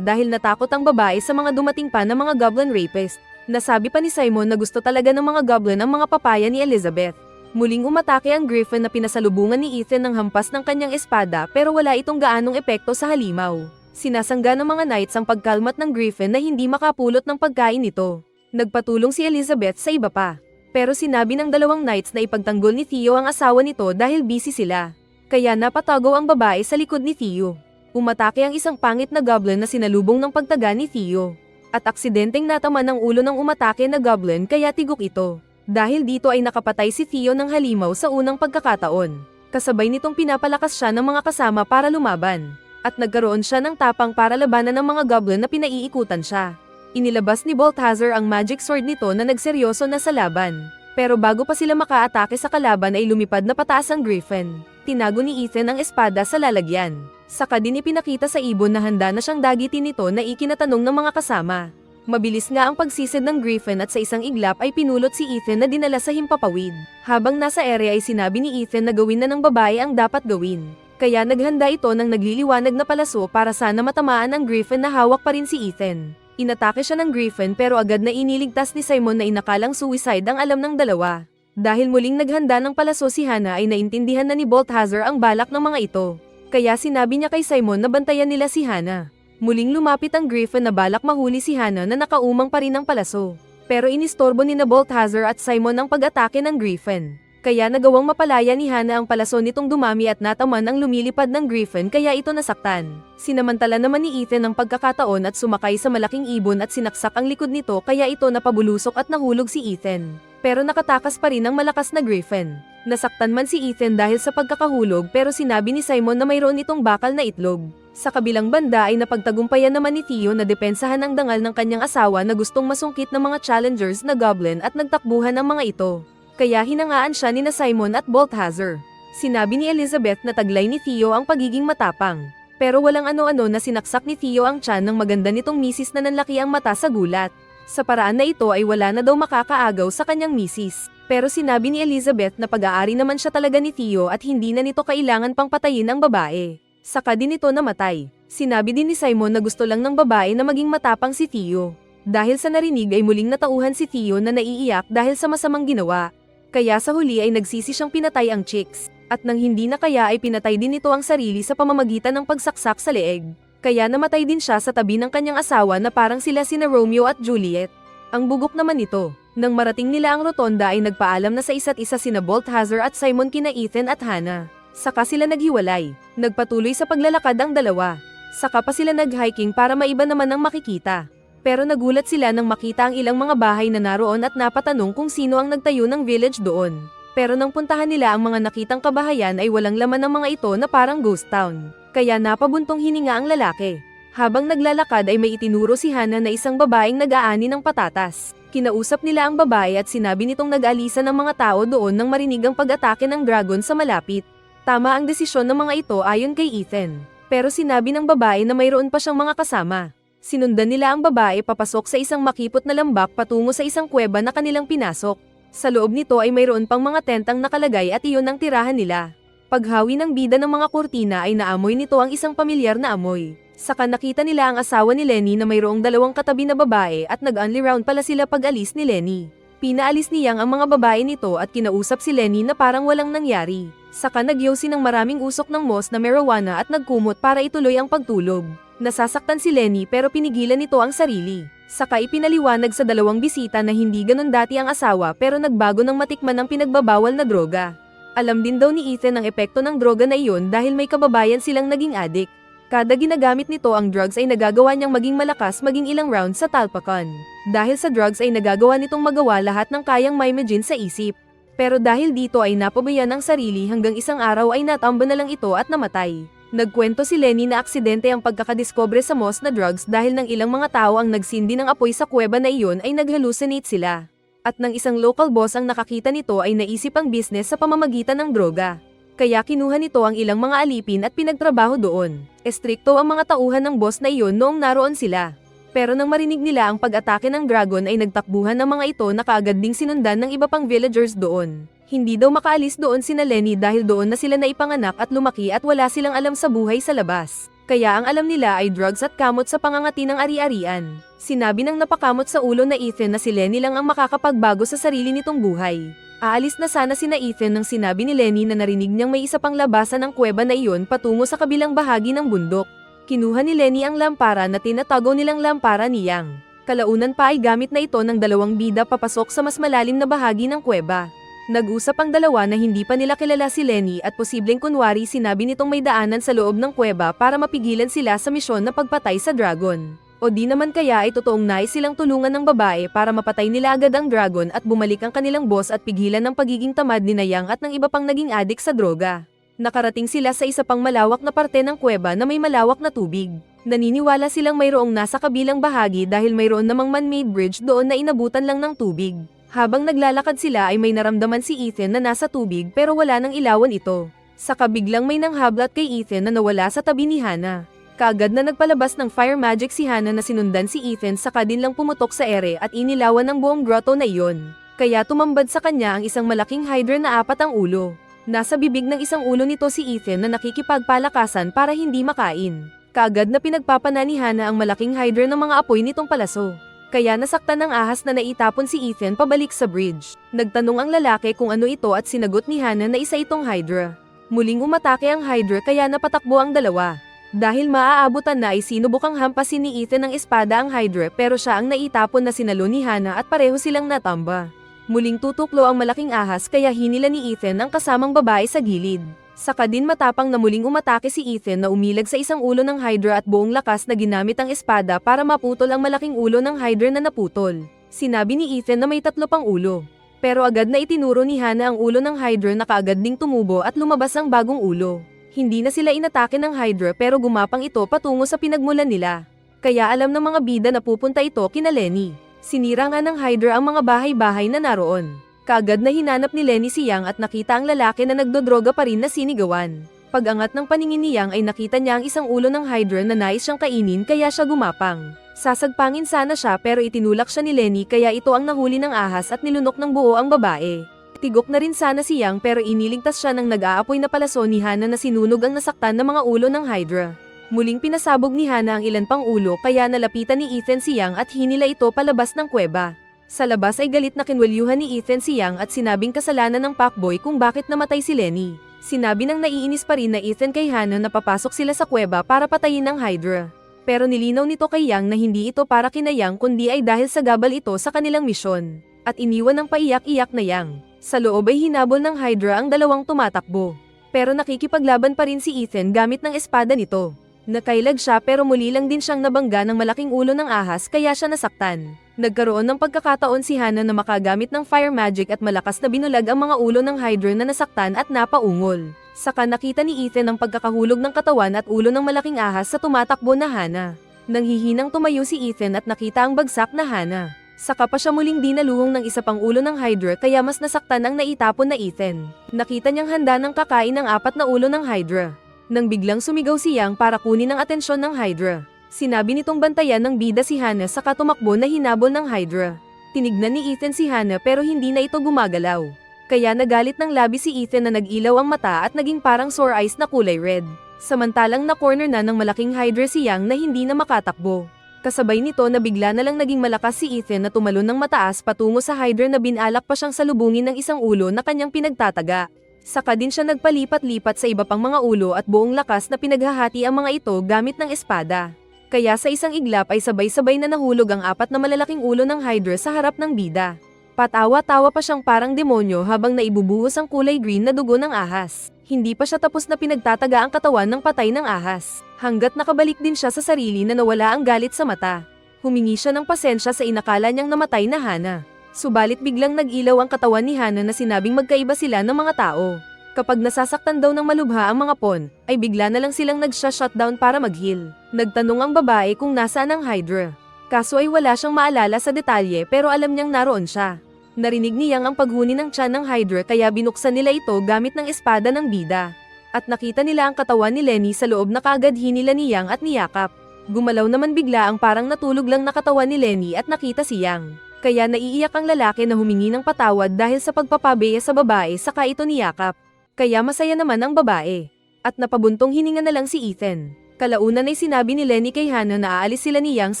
A: dahil natakot ang babae sa mga dumating pa na mga goblin rapist. Nasabi pa ni Simon na gusto talaga ng mga goblin ang mga papaya ni Elizabeth. Muling umatake ang Griffin na pinasalubungan ni Ethan ng hampas ng kanyang espada pero wala itong gaanong epekto sa halimaw. Sinasangga ng mga knights ang pagkalmat ng Griffin na hindi makapulot ng pagkain nito. Nagpatulong si Elizabeth sa iba pa. Pero sinabi ng dalawang knights na ipagtanggol ni Theo ang asawa nito dahil busy sila. Kaya napatago ang babae sa likod ni Theo. Umatake ang isang pangit na goblin na sinalubong ng pagtaga ni Theo. At aksidenteng natama ng ulo ng umatake na goblin kaya tigok ito. Dahil dito ay nakapatay si Theo ng halimaw sa unang pagkakataon. Kasabay nitong pinapalakas siya ng mga kasama para lumaban. At nagkaroon siya ng tapang para labanan ng mga goblin na pinaiikutan siya. Inilabas ni Balthazar ang magic sword nito na nagseryoso na sa laban. Pero bago pa sila makaatake sa kalaban ay lumipad na pataas ang Griffin. Tinago ni Ethan ang espada sa lalagyan. Saka din ipinakita sa ibon na handa na siyang dagitin nito na ikinatanong ng mga kasama. Mabilis nga ang pagsisid ng Griffin at sa isang iglap ay pinulot si Ethan na dinala sa himpapawid. Habang nasa area ay sinabi ni Ethan na gawin na ng babae ang dapat gawin. Kaya naghanda ito ng nagliliwanag na palaso para sana matamaan ang Griffin na hawak pa rin si Ethan. Inatake siya ng Griffin pero agad na iniligtas ni Simon na inakalang suicide ang alam ng dalawa. Dahil muling naghanda ng palaso si Hannah ay naintindihan na ni Balthazar ang balak ng mga ito. Kaya sinabi niya kay Simon na bantayan nila si Hannah. Muling lumapit ang Griffin na balak mahuli si Hannah na nakaumang pa rin ng palaso. Pero inistorbo ni Balthazar at Simon ang pag-atake ng Griffin. Kaya nagawang mapalaya ni Hannah ang palaso nitong dumami at nataman ang lumilipad ng Griffin kaya ito nasaktan. Sinamantala naman ni Ethan ang pagkakataon at sumakay sa malaking ibon at sinaksak ang likod nito kaya ito napabulusok at nahulog si Ethan. Pero nakatakas pa rin ang malakas na Griffin. Nasaktan man si Ethan dahil sa pagkakahulog pero sinabi ni Simon na mayroon itong bakal na itlog. Sa kabilang banda ay napagtagumpayan naman ni Theo na depensahan ang dangal ng kanyang asawa na gustong masungkit ng mga challengers na goblin at nagtakbuhan ang mga ito. Kaya hinangaan siya ni na Simon at Balthazar. Sinabi ni Elizabeth na taglay ni Theo ang pagiging matapang. Pero walang ano-ano na sinaksak ni Theo ang tiyan ng maganda nitong misis na nanlaki ang mata sa gulat. Sa paraan na ito ay wala na daw makakaagaw sa kanyang misis. Pero sinabi ni Elizabeth na pag-aari naman siya talaga ni Theo at hindi na nito kailangan pang patayin ang babae. Saka din ito namatay. Sinabi din ni Simon na gusto lang ng babae na maging matapang si Theo. Dahil sa narinig ay muling natauhan si Theo na naiiyak dahil sa masamang ginawa. Kaya sa huli ay nagsisi siyang pinatay ang chicks. At nang hindi na kaya ay pinatay din ito ang sarili sa pamamagitan ng pagsaksak sa leeg. Kaya namatay din siya sa tabi ng kanyang asawa na parang sila sina Romeo at Juliet. Ang bugok naman nito. Nang marating nila ang rotonda ay nagpaalam na sa isa't isa sina Balthazar at Simon kina Ethan at Hannah. Saka sila naghiwalay. Nagpatuloy sa paglalakad ang dalawa. Saka pa sila nag-hiking para maiba naman ang makikita. Pero nagulat sila nang makita ang ilang mga bahay na naroon at napatanong kung sino ang nagtayo ng village doon. Pero nang puntahan nila ang mga nakitang kabahayan ay walang laman ng mga ito na parang ghost town. Kaya napabuntong hininga ang lalaki. Habang naglalakad ay may itinuro si Hannah na isang babaeng nag-aani ng patatas. Kinausap nila ang babae at sinabi nitong nag-alisa ng mga tao doon nang marinig ang pag-atake ng dragon sa malapit. Tama ang desisyon ng mga ito ayon kay Ethan. Pero sinabi ng babae na mayroon pa siyang mga kasama. Sinundan nila ang babae papasok sa isang makipot na lambak patungo sa isang kuweba na kanilang pinasok. Sa loob nito ay mayroon pang mga tentang nakalagay at iyon ang tirahan nila. Paghawi ng bida ng mga kurtina ay naamoy nito ang isang pamilyar na amoy. Saka nakita nila ang asawa ni Lenny na mayroong dalawang katabi na babae at nag-only round pala sila pag-alis ni Lenny. Pinaalis niyang ang mga babae nito at kinausap si Lenny na parang walang nangyari. Saka nagyosi ng maraming usok ng moss na marijuana at nagkumot para ituloy ang pagtulog. Nasasaktan si Lenny pero pinigilan nito ang sarili. Saka ipinaliwanag sa dalawang bisita na hindi ganon dati ang asawa pero nagbago ng matikman ang pinagbabawal na droga. Alam din daw ni Ethan ang epekto ng droga na iyon dahil may kababayan silang naging addict. Kada ginagamit nito ang drugs ay nagagawa niyang maging malakas maging ilang rounds sa talpakan. Dahil sa drugs ay nagagawa nitong magawa lahat ng kayang maimagine sa isip. Pero dahil dito ay napabayaan ang sarili hanggang isang araw ay natamba na lang ito at namatay. Nagkwento si Lenny na aksidente ang pagkakadiscover sa moss na drugs dahil ng ilang mga tao ang nagsindi ng apoy sa kuweba na iyon ay nag-hallucinate sila. At ng isang local boss ang nakakita nito ay naisip ang business sa pamamagitan ng droga. Kaya kinuha nito ang ilang mga alipin at pinagtrabaho doon. Estrikto ang mga tauhan ng boss na iyon noong naroon sila. Pero nang marinig nila ang pag-atake ng dragon ay nagtakbuhan ng mga ito na kaagad ding sinundan ng iba pang villagers doon. Hindi daw makaalis doon sina Lenny dahil doon na sila naipanganak at lumaki at wala silang alam sa buhay sa labas. Kaya ang alam nila ay drugs at kamot sa pangangati ng ari-arian. Sinabi ng napakamot sa ulo na Ethan na si Lenny lang ang makakapagbago sa sarili nitong buhay. Aalis na sana sina Ethan nang sinabi ni Lenny na narinig niyang may isa pang labasan ng kuweba na iyon patungo sa kabilang bahagi ng bundok. Kinuha ni Lenny ang lampara na tinatago nilang lampara ni Yang. Kalaunan pa ay gamit na ito ng dalawang bida papasok sa mas malalim na bahagi ng kuweba. Nag-usap ang dalawa na hindi pa nila kilala si Lenny at posibleng kunwari sinabi nitong may daanan sa loob ng kuweba para mapigilan sila sa misyon na pagpatay sa dragon. O di naman kaya ay totoong nais silang tulungan ng babae para mapatay nila agad ang dragon at bumalik ang kanilang boss at pigilan ng pagiging tamad ni Yang at ng iba pang naging adik sa droga. Nakarating sila sa isa pang malawak na parte ng kuweba na may malawak na tubig. Naniniwala silang mayroong nasa kabilang bahagi dahil mayroon namang man-made bridge doon na inabutan lang ng tubig. Habang naglalakad sila ay may naramdaman si Ethan na nasa tubig pero wala nang ilawan ito. Saka biglang may nanghablat kay Ethan na nawala sa tabi ni Hana. Kaagad na nagpalabas ng fire magic si Hana na sinundan si Ethan saka din lang pumutok sa ere at inilawan ng buong grotto na iyon. Kaya tumambad sa kanya ang isang malaking hydra na 4 ang ulo. Nasa bibig ng isang ulo nito si Ethan na nakikipagpalakasan para hindi makain. Kaagad na pinagpapana ni Hana ang malaking hydra ng mga apoy nitong palaso. Kaya nasaktan ng ahas na naitapon si Ethan pabalik sa bridge. Nagtanong ang lalaki kung ano ito at sinagot ni Hana na isa itong hydra. Muling umatake ang hydra kaya napatakbo ang dalawa. Dahil maaabutan na ay sinubukang hampasin ni Ethan ng espada ang hydra pero siya ang naitapon na sinalo ni Hana at pareho silang natamba. Muling tutuklo ang malaking ahas kaya hinila ni Ethan ang kasamang babae sa gilid. Saka din matapang na muling umatake si Ethan na umilag sa isang ulo ng hydra at buong lakas na ginamit ang espada para maputol ang malaking ulo ng hydra na naputol. Sinabi ni Ethan na may 3 pang ulo. Pero agad na itinuro ni Hana ang ulo ng hydra na kaagad ding tumubo at lumabas ang bagong ulo. Hindi na sila inatake ng hydra pero gumapang ito patungo sa pinagmulan nila. Kaya alam ng mga bida na pupunta ito kina Lenny. Sinira nga ng hydra ang mga bahay-bahay na naroon. Kaagad na hinanap ni Lenny si Yang at nakita ang lalaki na nagdodroga pa rin na sinigawan. Pag-angat ng paningin ni Yang ay nakita niya ang isang ulo ng hydra na nais siyang kainin kaya siya gumapang. Sasagpangin sana siya pero itinulak siya ni Lenny kaya ito ang nahuli ng ahas at nilunok ng buo ang babae. Tigok na rin sana si Yang pero iniligtas siya ng nag-aapoy na palaso ni Hana na sinunog ang nasaktan ng mga ulo ng hydra. Muling pinasabog ni Hana ang ilan pang ulo kaya nalapitan ni Ethan si Yang at hinila ito palabas ng kuweba. Sa labas ay galit na kinwelyuhan ni Ethan si Yang at sinabing kasalanan ng Pacboy kung bakit namatay si Lenny. Sinabi ng naiinis pa rin na Ethan kay Hana na papasok sila sa kuweba para patayin ang hydra. Pero nilinaw nito kay Yang na hindi ito para kina Yang kundi ay dahil sa gabal ito sa kanilang misyon. At iniwan ng paiyak-iyak na Yang. Sa loob ay hinabol ng hydra ang dalawang tumatakbo. Pero nakikipaglaban pa rin si Ethan gamit ng espada nito. Nakailag siya pero muli lang din siyang nabangga ng malaking ulo ng ahas kaya siya nasaktan. Nagkaroon ng pagkakataon si Hana na makagamit ng fire magic at malakas na binulag ang mga ulo ng hydra na nasaktan at napaungol. Saka nakita ni Ethan ang pagkakahulog ng katawan at ulo ng malaking ahas sa tumatakbo na Hana. Nanghihinang tumayo si Ethan at nakita ang bagsak na Hana. Saka pa siya muling dinaluhong ng isa pang ulo ng hydra kaya mas nasaktan ang naitapon na Ethan. Nakita niyang handa ng kakain ng 4 na ulo ng hydra. Nang biglang sumigaw si Yang para kunin ang atensyon ng hydra. Sinabi nitong bantayan ng bida si Hana saka tumakbo na hinabol ng hydra. Tinignan ni Ethan si Hana pero hindi na ito gumagalaw. Kaya nagalit ng labi si Ethan na nag-ilaw ang mata at naging parang sore eyes na kulay red. Samantalang na-corner na ng malaking hydra si Yang na hindi na makatakbo. Kasabay nito na bigla na lang naging malakas si Ethan na tumalon ng mataas patungo sa hydra na binalak pa siyang salubungin ng isang ulo na kanyang pinagtataga. Saka din siya nagpalipat-lipat sa iba pang mga ulo at buong lakas na pinaghahati ang mga ito gamit ng espada. Kaya sa isang iglap ay sabay-sabay na nahulog ang 4 na malalaking ulo ng hydra sa harap ng bida. Patawa-tawa pa siyang parang demonyo habang naibubuhos ang kulay green na dugo ng ahas. Hindi pa siya tapos na pinagtataga ang katawan ng patay ng ahas. Hanggat nakabalik din siya sa sarili na nawala ang galit sa mata. Humingi siya ng pasensya sa inakala niyang namatay na Hana. Subalit biglang nag-ilaw ang katawan ni Hana na sinabing magkaiba sila ng mga tao. Kapag nasasaktan daw ng malubha ang mga pon, ay bigla na lang silang nagsha-shutdown para mag-heal. Nagtanong ang babae kung nasaan ang hydra. Kaso ay wala siyang maalala sa detalye pero alam niyang naroon siya. Narinig niyang ang paghuni ng tiyan ng hydra kaya binuksan nila ito gamit ng espada ng bida. At nakita nila ang katawan ni Lenny sa loob na kaagad hinila ni Yang at niyakap. Gumalaw naman bigla ang parang natulog lang na katawan ni Lenny at nakita si Yang. Kaya naiiyak ang lalaki na humingi ng patawad dahil sa pagpapabeya sa babae saka ito niyakap. Kaya masaya naman ang babae. At napabuntong hininga na lang si Ethan. Kalaunan ay sinabi ni Lenny kay Hana na aalis sila ni Yang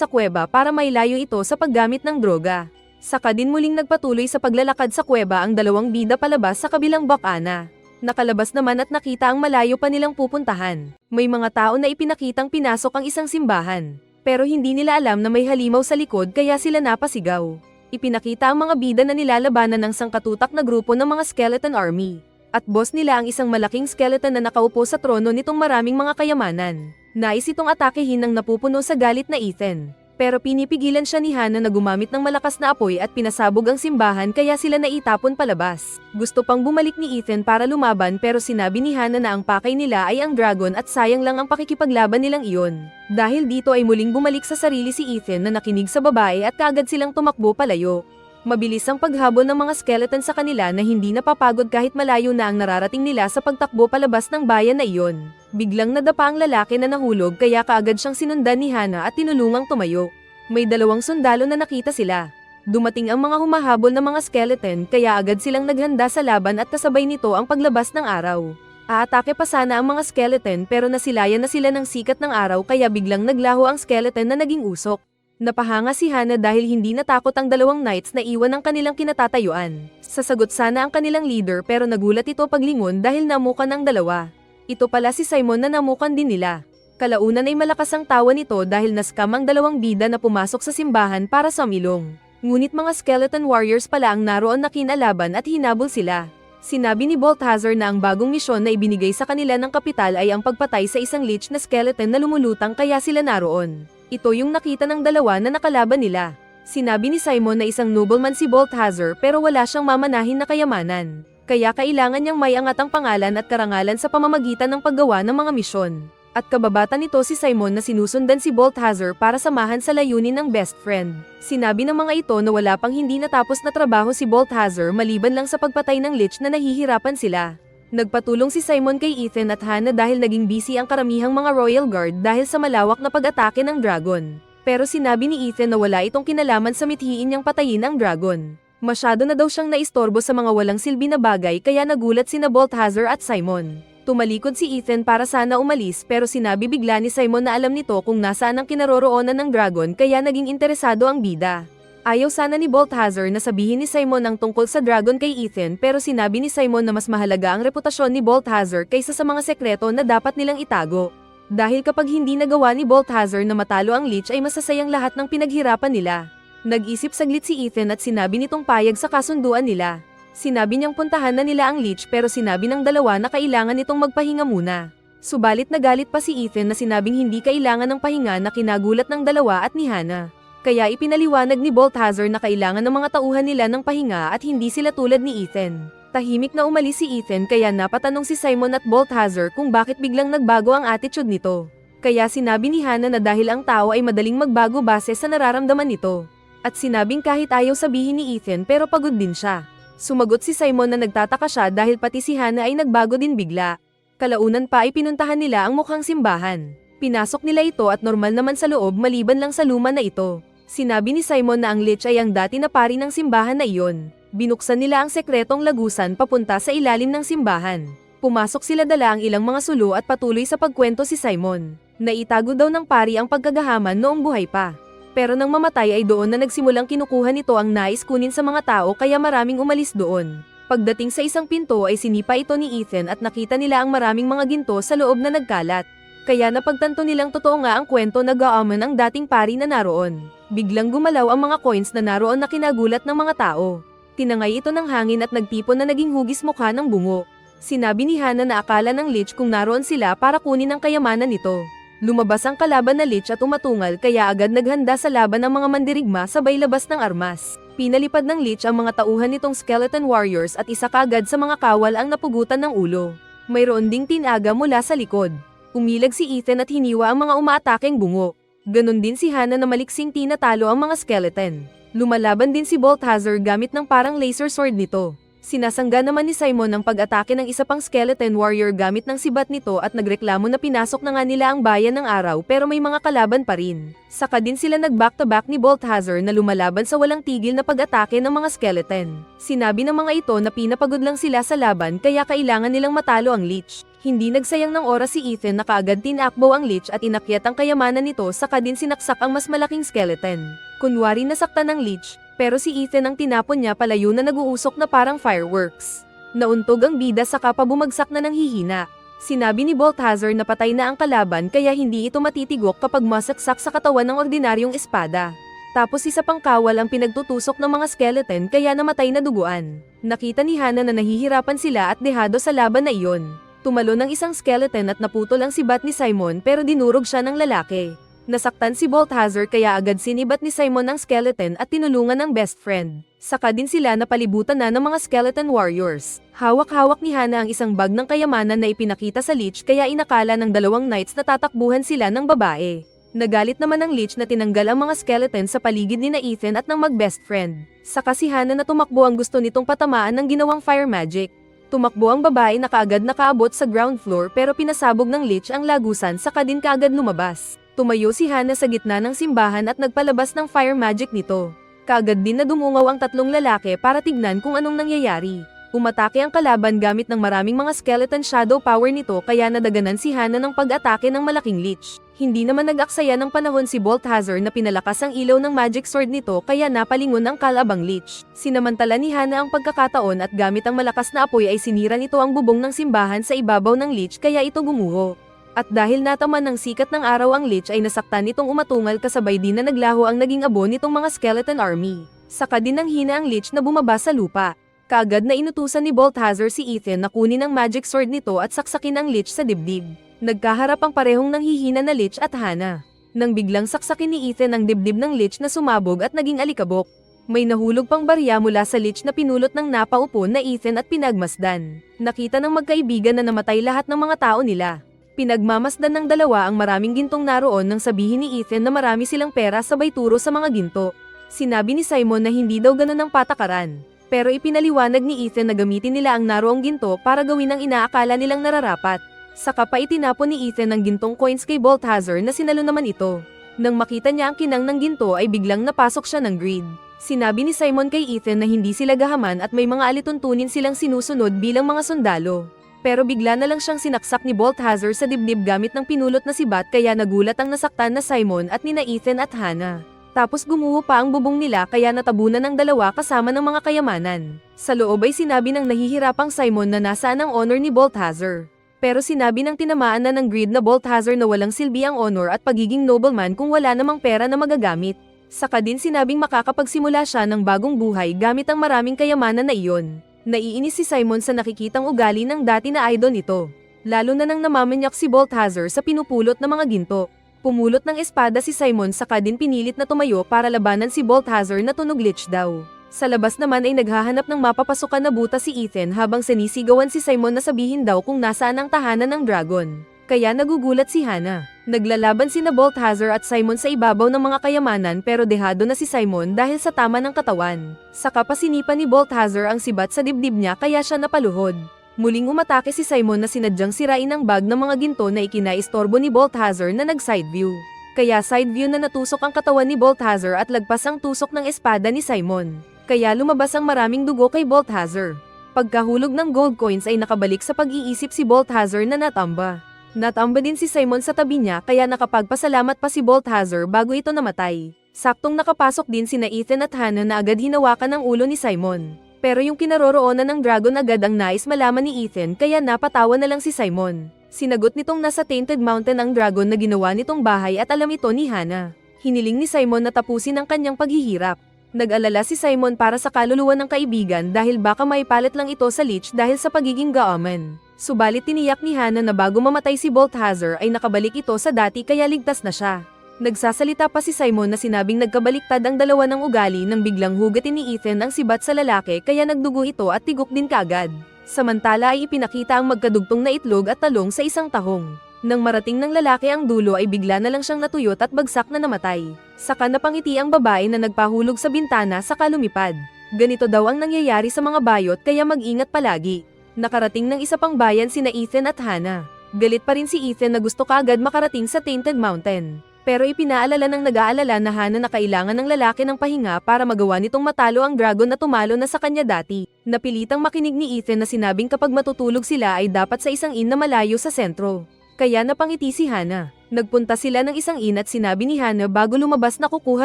A: sa kuweba para mailayo ito sa paggamit ng droga. Saka din muling nagpatuloy sa paglalakad sa kuweba ang dalawang bida palabas sa kabilang bakana. Nakalabas naman at nakita ang malayo pa nilang pupuntahan. May mga tao na ipinakitang pinasok ang isang simbahan. Pero hindi nila alam na may halimaw sa likod kaya sila napasigaw. Ipinakita ang mga bida na nilalabanan ng sangkatutak na grupo ng mga skeleton army. At boss nila ang isang malaking skeleton na nakaupo sa trono nitong maraming mga kayamanan. Nais itong atakehin ng napupuno sa galit na Ethan. Pero pinipigilan siya ni Hana na gumamit ng malakas na apoy at pinasabog ang simbahan kaya sila naitapon palabas. Gusto pang bumalik ni Ethan para lumaban pero sinabi ni Hana na ang pakay nila ay ang dragon at sayang lang ang pakikipaglaban nilang iyon. Dahil dito ay muling bumalik sa sarili si Ethan na nakinig sa babae at kaagad silang tumakbo palayo. Mabilis ang paghabol ng mga skeleton sa kanila na hindi napapagod kahit malayo na ang nararating nila sa pagtakbo palabas ng bayan na iyon. Biglang nadapa ang lalaki na nahulog kaya kaagad siyang sinundan ni Hana at tinulungang tumayo. May dalawang sundalo na nakita sila. Dumating ang mga humahabol na mga skeleton kaya agad silang naghanda sa laban at kasabay nito ang paglabas ng araw. Aatake pa sana ang mga skeleton pero nasilayan na sila ng sikat ng araw kaya biglang naglaho ang skeleton na naging usok. Napahanga si Hana dahil hindi natakot ang dalawang knights na iwan ang kanilang kinatatayuan. Sasagot sana ang kanilang leader pero nagulat ito paglingon dahil namukan ang dalawa. Ito pala si Simon na namukan din nila. Kalaunan ay malakas ang tawa nito dahil naskam ang dalawang bida na pumasok sa simbahan para sumilong. Ngunit mga skeleton warriors pala ang naroon na kinalaban at hinabol sila. Sinabi ni Balthazar na ang bagong misyon na ibinigay sa kanila ng kapital ay ang pagpatay sa isang lich na skeleton na lumulutang kaya sila naroon. Ito yung nakita ng dalawa na nakalaban nila. Sinabi ni Simon na isang nobleman si Balthazar pero wala siyang mamanahin na kayamanan. Kaya kailangan niyang may angatang pangalan at karangalan sa pamamagitan ng paggawa ng mga misyon. At kababata nito si Simon na sinusundan si Balthazar para samahan sa layunin ng best friend. Sinabi ng mga ito na wala pang hindi natapos na trabaho si Balthazar maliban lang sa pagpatay ng lich na nahihirapan sila. Nagpatulong si Simon kay Ethan at Hana dahil naging busy ang karamihang mga royal guard dahil sa malawak na pag-atake ng dragon. Pero sinabi ni Ethan na wala itong kinalaman sa mithiin niyang patayin ang dragon. Masyado na daw siyang naistorbo sa mga walang silbi na bagay kaya nagulat sina Balthazar at Simon. Tumalikod si Ethan para sana umalis pero sinabi bigla ni Simon na alam nito kung nasaan ang kinaroroonan ng dragon kaya naging interesado ang bida. Ayaw sana ni Balthazar na sabihin ni Simon ang tungkol sa dragon kay Ethan pero sinabi ni Simon na mas mahalaga ang reputasyon ni Balthazar kaysa sa mga sekreto na dapat nilang itago. Dahil kapag hindi nagawa ni Balthazar na matalo ang lich ay masasayang lahat ng pinaghirapan nila. Nag-isip saglit si Ethan at sinabi nitong payag sa kasunduan nila. Sinabi niyang puntahan na nila ang lich pero sinabi ng dalawa na kailangan nitong magpahinga muna. Subalit nagalit pa si Ethan na sinabing hindi kailangan ng pahinga na kinagulat ng dalawa at ni Hana. Kaya ipinaliwanag ni Balthazar na kailangan ng mga tauhan nila ng pahinga at hindi sila tulad ni Ethan. Tahimik na umalis si Ethan kaya napatanong si Simon at Balthazar kung bakit biglang nagbago ang attitude nito. Kaya sinabi ni Hana na dahil ang tao ay madaling magbago base sa nararamdaman nito. At sinabing kahit ayaw sabihin ni Ethan pero pagod din siya. Sumagot si Simon na nagtataka siya dahil pati si Hana ay nagbago din bigla. Kalaunan pa ay pinuntahan nila ang mukhang simbahan. Pinasok nila ito at normal naman sa loob maliban lang sa luma na ito. Sinabi ni Simon na ang lich ay ang dati na pari ng simbahan na iyon. Binuksan nila ang sekretong lagusan papunta sa ilalim ng simbahan. Pumasok sila dala ang ilang mga sulo at patuloy sa pagkwento si Simon. Naitago daw ng pari ang pagkagahaman noong buhay pa. Pero nang mamatay ay doon na nagsimulang kinukuha nito ang nais kunin sa mga tao kaya maraming umalis doon. Pagdating sa isang pinto ay sinipa ito ni Ethan at nakita nila ang maraming mga ginto sa loob na nagkalat. Kaya napagtanto nilang totoo nga ang kwento na gaaman ang dating pari na naroon. Biglang gumalaw ang mga coins na naroon na kinagulat ng mga tao. Tinangay ito ng hangin at nagtipon na naging hugis mukha ng bungo. Sinabi ni Hana na akala ng lich kung naroon sila para kunin ang kayamanan nito. Lumabas ang kalaban na lich at umatungal kaya agad naghanda sa laban ng mga mandirigma sabay labas ng armas. Pinalipad ng lich ang mga tauhan nitong skeleton warriors at isa kaagad sa mga kawal ang napugutan ng ulo. Mayroon ding tinaga mula sa likod. Umilag si Ethan at hiniwa ang mga umaatakeng bungo. Ganon din si Hana na maliksing tinatalo ang mga skeleton. Lumalaban din si Balthazar gamit ng parang laser sword nito. Sinasangga naman ni Simon ang pag-atake ng isa pang skeleton warrior gamit ng sibat nito at nagreklamo na pinasok na nga nila ang bayan ng araw pero may mga kalaban pa rin. Saka din sila nag-back-to-back ni Balthazar na lumalaban sa walang tigil na pag-atake ng mga skeleton. Sinabi ng mga ito na pinapagod lang sila sa laban kaya kailangan nilang matalo ang Lich. Hindi nagsayang ng oras si Ethan na kaagad tinakbo ang Lich at inakyat ang kayamanan nito saka din sinaksak ang mas malaking skeleton. Kunwari nasaktan ng Lich, pero si Ethan ang tinapon niya palayo na nag-uusok na parang fireworks. Nauntog ang bida saka pa bumagsak na ng hihina. Sinabi ni Balthazar na patay na ang kalaban kaya hindi ito matitigok kapag masaksak sa katawan ng ordinaryong espada. Tapos isa pang kawal ang pinagtutusok ng mga skeleton kaya namatay na duguan. Nakita ni Hana na nahihirapan sila at dehado sa laban na iyon. Tumalo ng isang skeleton at naputol ang sibat ni Simon pero dinurog siya ng lalaki. Nasaktan si Balthazar kaya agad sinibat ni Simon ang skeleton at tinulungan ng best friend. Saka din sila napalibutan na ng mga skeleton warriors. Hawak-hawak ni Hana ang isang bag ng kayamanan na ipinakita sa Lich kaya inakala ng dalawang knights na tatakbuhan sila ng babae. Nagalit naman ang Lich na tinanggal ang mga skeleton sa paligid ni na Ethan at ng mag-best friend. Saka si Hana na tumakbo ang gusto nitong patamaan ng ginawang fire magic. Tumakbo ang babae na kaagad nakaabot sa ground floor pero pinasabog ng Lich ang lagusan saka din kaagad lumabas. Tumayo si Hana sa gitna ng simbahan at nagpalabas ng fire magic nito. Kaagad din na dumungaw ang tatlong lalaki para tignan kung anong nangyayari. Umatake ang kalaban gamit ng maraming mga skeleton shadow power nito kaya nadaganan si Hana ng pag-atake ng malaking Lich. Hindi naman nag-aksaya ng panahon si Balthazar na pinalakas ang ilaw ng magic sword nito kaya napalingon ang kalabang Lich. Sinamantala ni Hana ang pagkakataon at gamit ang malakas na apoy ay sinira nito ang bubong ng simbahan sa ibabaw ng Lich kaya ito gumuho. At dahil nataman ng sikat ng araw ang Lich ay nasaktan nitong umatungal kasabay din na naglaho ang naging abo nitong mga skeleton army. Saka din ng hina ang Lich na bumaba sa lupa. Kaagad na inutusan ni Balthazar si Ethan na kunin ang magic sword nito at saksakin ang Lich sa dibdib. Nagkaharap ang parehong nanghihina na Lich at Hana. Nang biglang saksakin ni Ethan ang dibdib ng Lich na sumabog at naging alikabok. May nahulog pang barya mula sa Lich na pinulot ng napaupo na Ethan at pinagmasdan. Nakita ng magkaibigan na namatay lahat ng mga tao nila. Pinagmamasdan ng dalawa ang maraming gintong naroon nang sabihin ni Ethan na marami silang pera sabay turo sa mga ginto. Sinabi ni Simon na hindi daw ganun ang patakaran. Pero ipinaliwanag ni Ethan na gamitin nila ang naroong ginto para gawin ang inaakala nilang nararapat. Saka pa itinapon ni Ethan ang gintong coins kay Balthazar na sinalo naman ito. Nang makita niya ang kinang ng ginto ay biglang napasok siya ng greed. Sinabi ni Simon kay Ethan na hindi sila gahaman at may mga alituntunin silang sinusunod bilang mga sundalo. Pero bigla na lang siyang sinaksak ni Balthazar sa dibdib gamit ng pinulot na sibat kaya nagulat ang nasaktan na Simon at nina Ethan at Hana. Tapos gumuho pa ang bubong nila kaya natabunan ng dalawa kasama ng mga kayamanan. Sa loob ay sinabi ng nahihirapang Simon na nasaan ang honor ni Balthazar. Pero sinabi ng tinamaan na ng greed na Balthazar na walang silbi ang honor at pagiging nobleman kung wala namang pera na magagamit. Saka din sinabing makakapagsimula siya ng bagong buhay gamit ang maraming kayamanan na iyon. Naiinis si Simon sa nakikitang ugali ng dati na idol nito. Lalo na nang namamanyak si Balthazar sa pinupulot na mga ginto. Pumulot ng espada si Simon saka din pinilit na tumayo para labanan si Balthazar na tunog Lich daw. Sa labas naman ay naghahanap ng mapapasukan na butas si Ethan habang sinisigawan si Simon na sabihin daw kung nasaan ang tahanan ng dragon. Kaya nagugulat si Hana. Naglalaban sina Balthazar at Simon sa ibabaw ng mga kayamanan pero dehado na si Simon dahil sa tama ng katawan. Saka pa sinipan ni Balthazar ang sibat sa dibdib niya kaya siya napaluhod. Muling umatake si Simon na sinadyang sirain ang bag ng mga ginto na ikinaistorbo ni Balthazar na nag-side view. Kaya side view na natusok ang katawan ni Balthazar at lagpas ang tusok ng espada ni Simon. Kaya lumabas ang maraming dugo kay Balthazar. Pagkahulog ng gold coins ay nakabalik sa pag-iisip si Balthazar na natamba. Natamba din si Simon sa tabi niya kaya nakapagpasalamat pa si Balthazar bago ito namatay. Saktong nakapasok din sina Ethan at Hana na agad hinawakan ang ulo ni Simon. Pero yung kinaroroonan ng dragon agad ang nais malaman ni Ethan kaya napatawa na lang si Simon. Sinagot nitong nasa Tainted Mountain ang dragon na ginawa nitong bahay at alam ito ni Hana. Hiniling ni Simon na tapusin ang kanyang paghihirap. Nag-alala si Simon para sa kaluluwa ng kaibigan dahil baka maipalit lang ito sa Lich dahil sa pagiging gaaman. Subalit tiniyak ni Hana na bago mamatay si Balthazar ay nakabalik ito sa dati kaya ligtas na siya. Nagsasalita pa si Simon na sinabing nagkabaliktad ang dalawa ng ugali nang biglang hugatin ni Ethan ang sibat sa lalaki kaya nagdugo ito at tigok din kaagad. Samantala ay ipinakita ang magkadugtong na itlog at talong sa isang tahong. Nang marating ng lalaki ang dulo ay bigla na lang siyang natuyot at bagsak na namatay. Saka napangiti ang babae na nagpahulog sa bintana saka lumipad. Ganito daw ang nangyayari sa mga bayot kaya mag-ingat palagi. Nakarating ng isa pang bayan sina Ethan at Hannah. Galit pa rin si Ethan na gusto kaagad makarating sa Tainted Mountain. Pero ipinaalala ng nag-aalala na Hannah na kailangan ng lalaki ng pahinga para magawa nitong matalo ang dragon na tumalo na sa kanya dati. Napilitang makinig ni Ethan na sinabing kapag matutulog sila ay dapat sa isang inn na malayo sa sentro. Kaya napangiti si Hannah. Nagpunta sila ng isang inn at sinabi ni Hannah bago lumabas na kukuha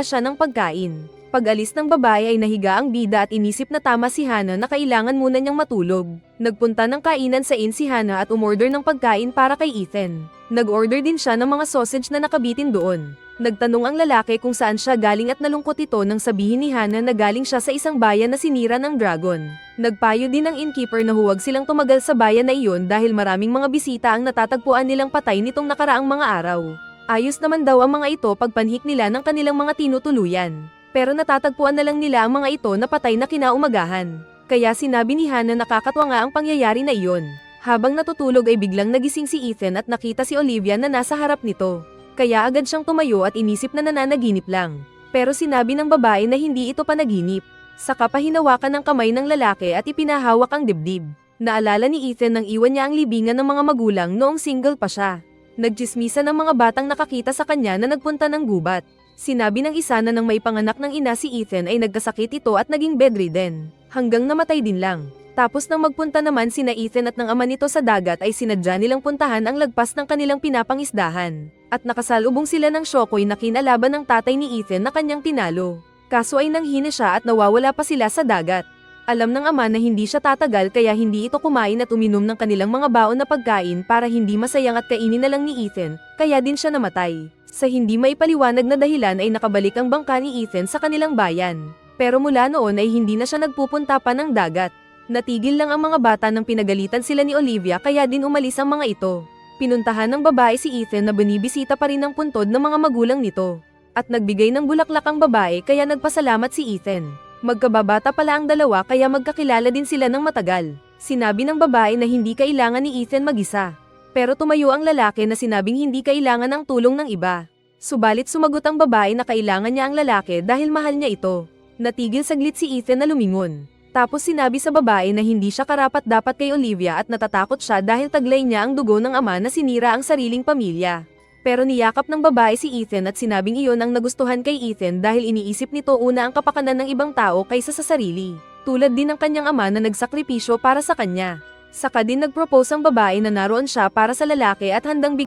A: siya ng pagkain. Pag-alis ng babae ay nahiga ang bida at inisip na tama si Hannah na kailangan muna niyang matulog. Nagpunta ng kainan sa inn si Hannah at umorder ng pagkain para kay Ethan. Nag-order din siya ng mga sausage na nakabitin doon. Nagtanong ang lalaki kung saan siya galing at nalungkot ito nang sabihin ni Hannah na galing siya sa isang bayan na sinira ng dragon. Nagpayo din ng innkeeper na huwag silang tumagal sa bayan na iyon dahil maraming mga bisita ang natatagpuan nilang patay nitong nakaraang mga araw. Ayos naman daw ang mga ito pagpanhik nila ng kanilang mga tinutuluyan. Pero natatagpuan na lang nila ang mga ito na patay na kinaumagahan. Kaya sinabi ni Hannah nakakatuwa nga ang pangyayari na iyon. Habang natutulog ay biglang nagising si Ethan at nakita si Olivia na nasa harap nito. Kaya agad siyang tumayo at inisip na nananaginip lang. Pero sinabi ng babae na hindi ito panaginip. Saka pa hinawakan ng kamay ng lalaki at ipinahawak ang dibdib. Naalala ni Ethan nang iwan niya ang libingan ng mga magulang noong single pa siya. Nagtsismisa ng mga batang nakakita sa kanya na nagpunta ng gubat. Sinabi ng isa na nang may panganak ng ina si Ethan ay nagkasakit ito at naging bedridden. Hanggang namatay din lang. Tapos nang magpunta naman sina Ethan at ng ama nito sa dagat ay sinadya nilang puntahan ang lagpas ng kanilang pinapangisdahan. At nakasalubong sila ng Shokoy na kinalaban ng tatay ni Ethan na kanyang tinalo. Kaso ay nanghina siya at nawawala pa sila sa dagat. Alam ng ama na hindi siya tatagal kaya hindi ito kumain at uminom ng kanilang mga baon na pagkain para hindi masayang at kainin na lang ni Ethan, kaya din siya namatay. Sa hindi maipaliwanag na dahilan ay nakabalik ang bangka ni Ethan sa kanilang bayan. Pero mula noon ay hindi na siya nagpupunta pa ng dagat. Natigil lang ang mga bata nang pinagalitan sila ni Olivia kaya din umalis ang mga ito. Pinuntahan ng babae si Ethan na binibisita pa rin ng puntod ng mga magulang nito. At nagbigay ng bulaklak ang babae kaya nagpasalamat si Ethan. Magkababata pala ang dalawa kaya magkakilala din sila ng matagal. Sinabi ng babae na hindi kailangan ni Ethan mag-isa. Pero tumayo ang lalaki na sinabing hindi kailangan ng tulong ng iba. Subalit sumagot ang babae na kailangan niya ang lalaki dahil mahal niya ito. Natigil saglit si Ethan na lumingon. Tapos sinabi sa babae na hindi siya karapat-dapat kay Olivia at natatakot siya dahil taglay niya ang dugo ng ama na sinira ang sariling pamilya. Pero niyakap ng babae si Ethan at sinabing iyon ang nagustuhan kay Ethan dahil iniisip nito una ang kapakanan ng ibang tao kaysa sa sarili. Tulad din ng kanyang ama na nagsakripisyo para sa kanya. Saka din nagpropose ang babae na naroon siya para sa lalaki at handang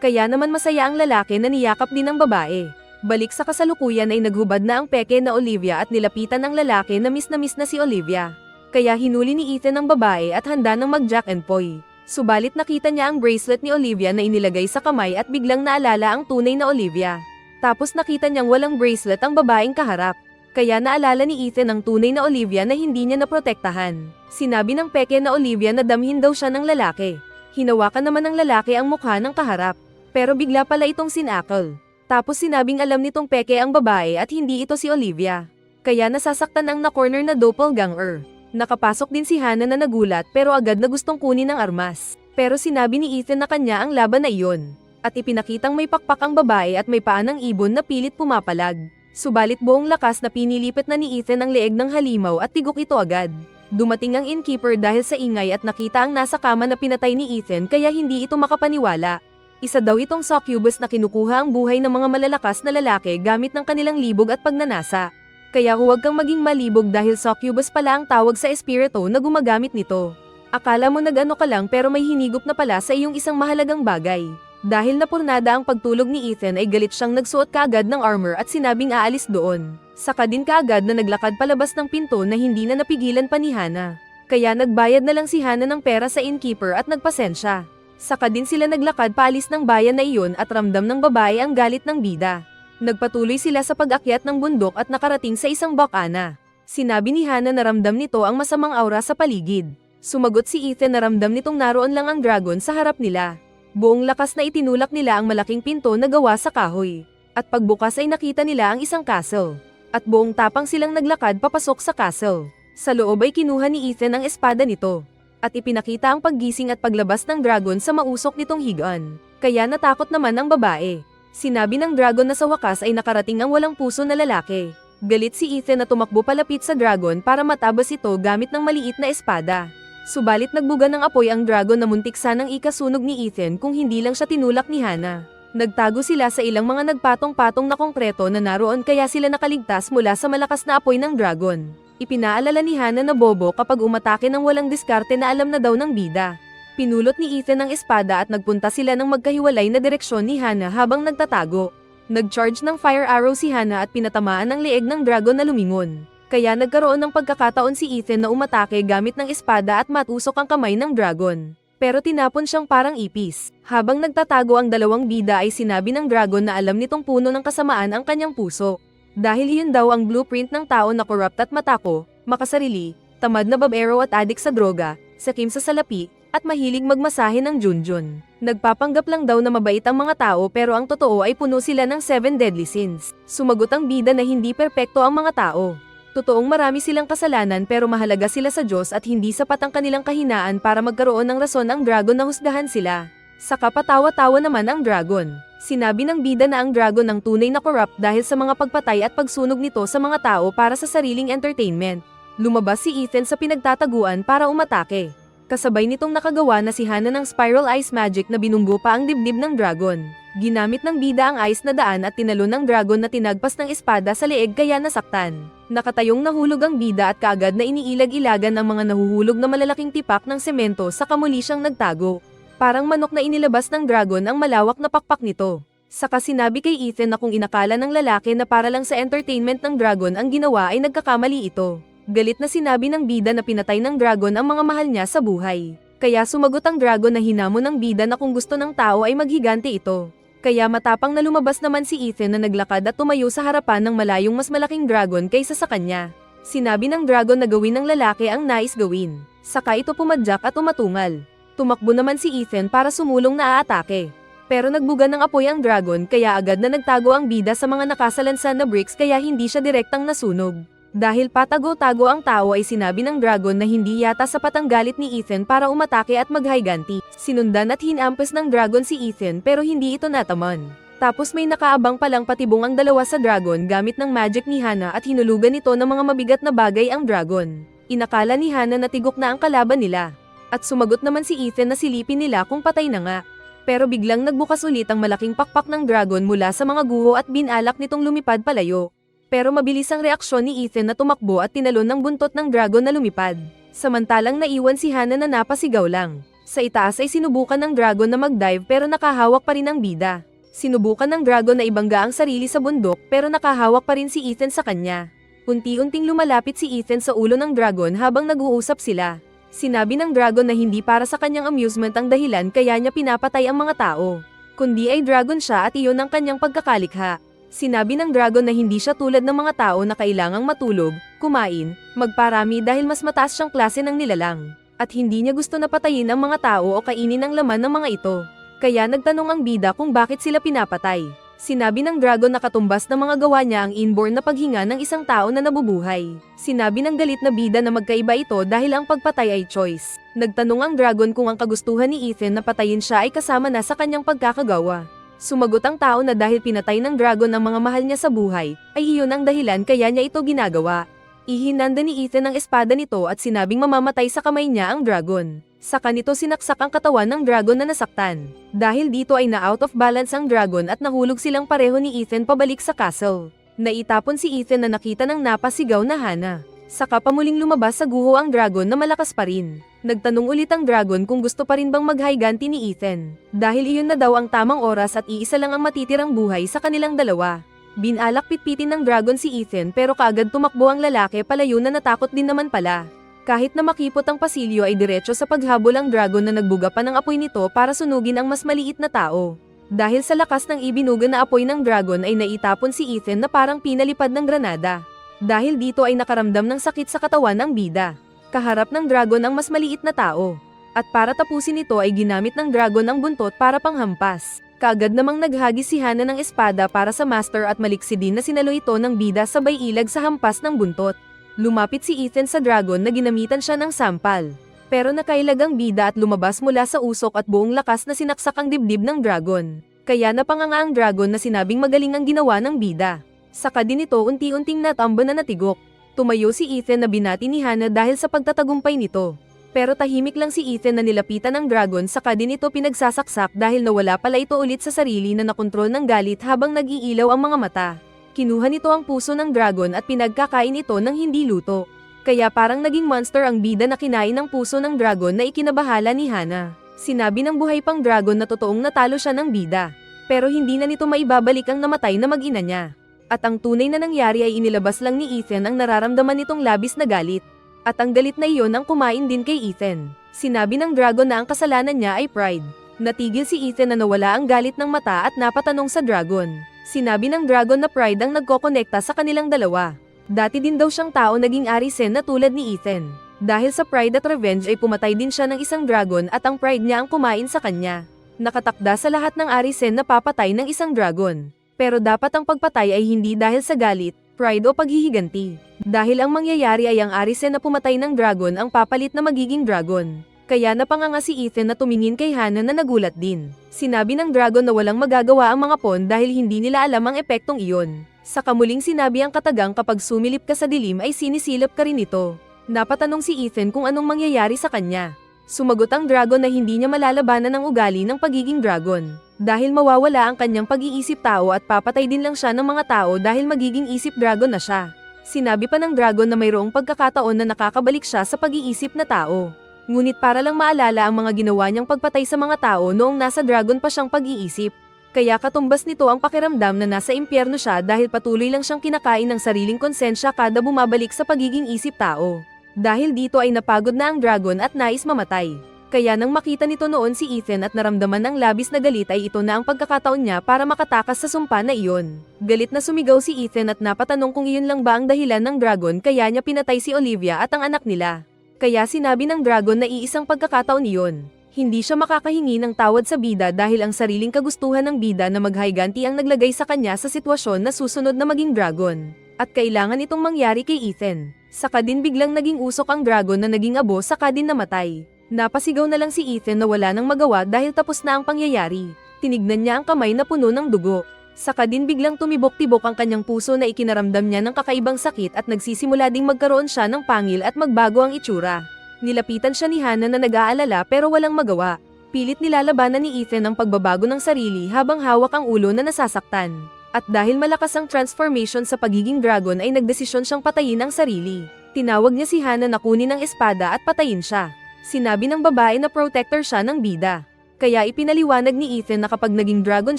A: kaya naman masaya ang lalaki na niyakap din ng babae. Balik sa kasalukuyan ay naghubad na ang peke na Olivia at nilapitan ng lalaki na miss na si Olivia. Kaya hinuli ni Ethan ang babae at handa ng mag-jack and poy. Subalit nakita niya ang bracelet ni Olivia na inilagay sa kamay at biglang naalala ang tunay na Olivia. Tapos nakita niyang walang bracelet ang babaeng kaharap. Kaya naalala ni Ethan ang tunay na Olivia na hindi niya naprotektahan. Sinabi ng peke na Olivia na damhin daw siya ng lalaki. Hinawakan naman ng lalaki ang mukha ng kaharap. Pero bigla pala itong sinakal. Tapos sinabing alam nitong peke ang babae at hindi ito si Olivia. Kaya nasasaktan ang na-corner na doppelganger. Nakapasok din si Hannah na nagulat pero agad na gustong kunin ang armas. Pero sinabi ni Ethan na kanya ang laban na iyon. At ipinakitang may pakpak ang babae at may paa ng ibon na pilit pumapalag. Subalit buong lakas na pinilipit na ni Ethan ang leeg ng halimaw at tigok ito agad. Dumating ang innkeeper dahil sa ingay at nakita ang nasa kama na pinatay ni Ethan kaya hindi ito makapaniwala. Isa daw itong succubus na kinukuha ang buhay ng mga malalakas na lalaki gamit ng kanilang libog at pagnanasa. Kaya huwag kang maging malibog dahil succubus pala ang tawag sa espiritu na gumagamit nito. Akala mo nag-ano ka lang pero may hinigop na pala sa iyong isang mahalagang bagay. Dahil napurnada ang pagtulog ni Ethan ay galit siyang nagsuot kaagad ng armor at sinabing aalis doon. Saka din kaagad na naglakad palabas ng pinto na hindi na napigilan pa ni Hannah. Kaya nagbayad na lang si Hannah ng pera sa innkeeper at nagpasensya. Saka din sila naglakad paalis ng bayan na iyon at ramdam ng babae ang galit ng bida. Nagpatuloy sila sa pag-akyat ng bundok at nakarating sa isang bakana. Sinabi ni Hannah na ramdam nito ang masamang aura sa paligid. Sumagot si Ethan na ramdam nitong naroon lang ang dragon sa harap nila. Buong lakas na itinulak nila ang malaking pinto na gawa sa kahoy. At pagbukas ay nakita nila ang isang castle. At buong tapang silang naglakad papasok sa castle. Sa loob ay kinuha ni Ethan ang espada nito. At ipinakita ang paggising at paglabas ng dragon sa mausok nitong higaan. Kaya natakot naman ang babae. Sinabi ng dragon na sa wakas ay nakarating ang walang puso na lalaki. Galit si Ethan na tumakbo palapit sa dragon para matabas ito gamit ng maliit na espada. Subalit nagbuga ng apoy ang dragon na muntik sanang ikasunog ni Ethan kung hindi lang siya tinulak ni Hana. Nagtago sila sa ilang mga nagpatong-patong na konkreto na naroon kaya sila nakaligtas mula sa malakas na apoy ng dragon. Ipinaalala ni Hana na bobo kapag umatake ng walang diskarte na alam na daw ng bida. Pinulot ni Ethan ang espada at nagpunta sila ng magkahiwalay na direksyon ni Hana habang nagtatago. Nag-charge ng fire arrow si Hana at pinatamaan ang leeg ng dragon na lumingon. Kaya nagkaroon ng pagkakataon si Ethan na umatake gamit ng espada at matusok ang kamay ng dragon. Pero tinapon siyang parang ipis. Habang nagtatago ang dalawang bida ay sinabi ng dragon na alam nitong puno ng kasamaan ang kanyang puso. Dahil iyon daw ang blueprint ng tao na corrupt at matako, makasarili, tamad na babero at adik sa droga, sakim sa salapi, at mahilig magmasahe ng junjun. Nagpapanggap lang daw na mabait ang mga tao pero ang totoo ay puno sila ng 7 deadly sins. Sumagot ang bida na hindi perpekto ang mga tao. Totoong marami silang kasalanan pero mahalaga sila sa Diyos at hindi sapat ang kanilang kahinaan para magkaroon ng rason ang dragon na husgahan sila. Saka patawa-tawa naman ang dragon. Sinabi ng bida na ang dragon ang tunay na corrupt dahil sa mga pagpatay at pagsunog nito sa mga tao para sa sariling entertainment. Lumabas si Ethan sa pinagtataguan para umatake. Kasabay nitong nakagawa na si Hana ng spiral ice magic na binunggo pa ang dibdib ng dragon. Ginamit ng bida ang ice na daan at tinalo ng dragon na tinagpas ng espada sa leeg kaya nasaktan. Nakatayong nahulog ang bida at kaagad na iniilag-ilagan ang mga nahuhulog na malalaking tipak ng semento sa kamuli siyang nagtago. Parang manok na inilabas ng dragon ang malawak na pakpak nito. Saka sinabi kay Ethan na kung inakala ng lalaki na para lang sa entertainment ng dragon ang ginawa ay nagkakamali ito. Galit na sinabi ng bida na pinatay ng dragon ang mga mahal niya sa buhay. Kaya sumagot ang dragon na hinamon ng bida na kung gusto ng tao ay maghigante ito. Kaya matapang na lumabas naman si Ethan na naglakad at tumayo sa harapan ng malayong mas malaking dragon kaysa sa kanya. Sinabi ng dragon na gawin ng lalaki ang nais gawin. Saka ito pumadyak at umatungal. Tumakbo naman si Ethan para sumulong na aatake. Pero nagbuga ng apoy ang dragon kaya agad na nagtago ang bida sa mga nakasalansan na bricks kaya hindi siya direktang nasunog. Dahil patago-tago ang tao ay sinabi ng dragon na hindi yata sapat ang galit ni Ethan para umatake at maghayganti. Sinundan at hinampes ng dragon si Ethan pero hindi ito nataman. Tapos may nakaabang palang patibong ang dalawa sa dragon gamit ng magic ni Hana at hinulugan nito ng mga mabigat na bagay ang dragon. Inakala ni Hana na tigok na ang kalaban nila. At sumagot naman si Ethan na silipin nila kung patay na nga. Pero biglang nagbukas ulit ang malaking pakpak ng dragon mula sa mga guho at binalak nitong lumipad palayo. Pero mabilis ang reaksyon ni Ethan na tumakbo at tinalon ng buntot ng dragon na lumipad. Samantalang naiwan si Hana na napasigaw lang. Sa itaas ay sinubukan ng dragon na mag-dive pero nakahawak pa rin ang bida. Sinubukan ng dragon na ibangga ang sarili sa bundok pero nakahawak pa rin si Ethan sa kanya. Unti-unting lumalapit si Ethan sa ulo ng dragon habang nag-uusap sila. Sinabi ng dragon na hindi para sa kanyang amusement ang dahilan kaya niya pinapatay ang mga tao. Kundi ay dragon siya at iyon ang kanyang pagkakalikha. Sinabi ng dragon na hindi siya tulad ng mga tao na kailangang matulog, kumain, magparami dahil mas mataas siyang klase ng nilalang. At hindi niya gusto na patayin ang mga tao o kainin ang laman ng mga ito. Kaya nagtanong ang bida kung bakit sila pinapatay. Sinabi ng dragon na katumbas ng mga gawa niya ang inborn na paghinga ng isang tao na nabubuhay. Sinabi ng galit na bida na magkaiba ito dahil ang pagpatay ay choice. Nagtanong ang dragon kung ang kagustuhan ni Ethan na patayin siya ay kasama na sa kanyang pagkakagawa. Sumagot ang tao na dahil pinatay ng dragon ang mga mahal niya sa buhay, ay iyon ang dahilan kaya niya ito ginagawa. Ihinanda ni Ethan ang espada nito at sinabing mamamatay sa kamay niya ang dragon. Saka nito sinaksak ang katawan ng dragon na nasaktan. Dahil dito ay na-out of balance ang dragon at nahulog silang pareho ni Ethan pabalik sa castle. Naitapon si Ethan na nakita ng napasigaw na Hana. Saka pamuling lumabas sa guho ang dragon na malakas pa rin. Nagtanong ulit ang dragon kung gusto pa rin bang maghayganti ni Ethan. Dahil iyon na daw ang tamang oras at iisa lang ang matitirang buhay sa kanilang dalawa. Binalak pitpitin ng dragon si Ethan pero kaagad tumakbo ang lalaki palayo na natakot din naman pala. Kahit na makipot ang pasilyo ay diretso sa paghabol ang dragon na nagbuga pa ng apoy nito para sunugin ang mas maliit na tao. Dahil sa lakas ng ibinuga na apoy ng dragon ay naitapon si Ethan na parang pinalipad ng granada. Dahil dito ay nakaramdam ng sakit sa katawan ng bida. Kaharap ng dragon ang mas maliit na tao. At para tapusin ito ay ginamit ng dragon ang buntot para panghampas. Kaagad namang naghagis si Hana ng espada para sa master at maliksi din na sinalo ito ng bida sabay ilag sa hampas ng buntot. Lumapit si Ethan sa dragon na ginamitan siya ng sampal. Pero nakailag ang bida at lumabas mula sa usok at buong lakas na sinaksak ang dibdib ng dragon. Kaya napanganga ang dragon na sinabing magaling ang ginawa ng bida. Saka din ito unti-unting natamba na natigok. Tumayo si Ethan na binati ni Hana dahil sa pagtatagumpay nito. Pero tahimik lang si Ethan na nilapitan ng dragon saka din ito pinagsasaksak dahil nawala pala ito ulit sa sarili na nakontrol ng galit habang nag-iilaw ang mga mata. Kinuha nito ang puso ng dragon at pinagkakain ito ng hindi luto. Kaya parang naging monster ang bida na kinain ng puso ng dragon na ikinabahala ni Hana. Sinabi ng buhay pang dragon na totoong natalo siya ng bida. Pero hindi na nito maibabalik ang namatay na mag-ina niya. At ang tunay na nangyari ay inilabas lang ni Ethan ang nararamdaman nitong labis na galit. At ang galit na iyon ang kumain din kay Ethan. Sinabi ng dragon na ang kasalanan niya ay pride. Natigil si Ethan na nawala ang galit ng mata at napatanong sa dragon. Sinabi ng dragon na pride ang nagkokonekta sa kanilang dalawa. Dati din daw siyang tao naging arisen na tulad ni Ethan. Dahil sa pride at revenge ay pumatay din siya ng isang dragon at ang pride niya ang kumain sa kanya. Nakatakda sa lahat ng arisen na papatay ng isang dragon. Pero dapat ang pagpatay ay hindi dahil sa galit, pride o paghihiganti. Dahil ang mangyayari ay ang arisen na pumatay ng dragon ang papalit na magiging dragon. Kaya napanganga si Ethan na tumingin kay Hana na nagulat din. Sinabi ng dragon na walang magagawa ang mga pawn dahil hindi nila alam ang epektong iyon. Sa kamuling sinabi ang katagang kapag sumilip ka sa dilim ay sinisilip ka rin ito. Napatanong si Ethan kung anong mangyayari sa kanya. Sumagot ang dragon na hindi niya malalabanan ang ugali ng pagiging dragon. Dahil mawawala ang kanyang pag-iisip tao at papatay din lang siya ng mga tao dahil magiging isip dragon na siya. Sinabi pa ng dragon na mayroong pagkakataon na nakakabalik siya sa pag-iisip na tao. Ngunit para lang maalala ang mga ginawa niyang pagpatay sa mga tao noong nasa dragon pa siyang pag-iisip. Kaya katumbas nito ang pakiramdam na nasa impyerno siya dahil patuloy lang siyang kinakain ng sariling konsensya kada bumabalik sa pagiging isip tao. Dahil dito ay napagod na ang dragon at nais mamatay. Kaya nang makita nito noon si Ethan at naramdaman ng labis na galit ay ito na ang pagkakataon niya para makatakas sa sumpa na iyon. Galit na sumigaw si Ethan at napatanong kung iyon lang ba ang dahilan ng dragon kaya niya pinatay si Olivia at ang anak nila. Kaya sinabi ng dragon na iisang pagkakataon iyon. Hindi siya makakahingi ng tawad sa bida dahil ang sariling kagustuhan ng bida na maghayganti ang naglagay sa kanya sa sitwasyon na susunod na maging dragon. At kailangan itong mangyari kay Ethan. Saka din biglang naging usok ang dragon na naging abo saka din namatay. Napasigaw na lang si Ethan na wala nang magawa dahil tapos na ang pangyayari. Tinignan niya ang kamay na puno ng dugo. Saka din biglang tumibok-tibok ang kanyang puso na ikinaramdam niya ng kakaibang sakit at nagsisimula ding magkaroon siya ng pangil at magbago ang itsura. Nilapitan siya ni Hana na nag-aalala pero walang magawa. Pilit nilalabanan ni Ethan ang pagbabago ng sarili habang hawak ang ulo na nasasaktan. At dahil malakas ang transformation sa pagiging dragon ay nagdesisyon siyang patayin ang sarili. Tinawag niya si Hana na kunin ang espada at patayin siya. Sinabi ng babae na protector siya ng bida. Kaya ipinaliwanag ni Ethan na kapag naging dragon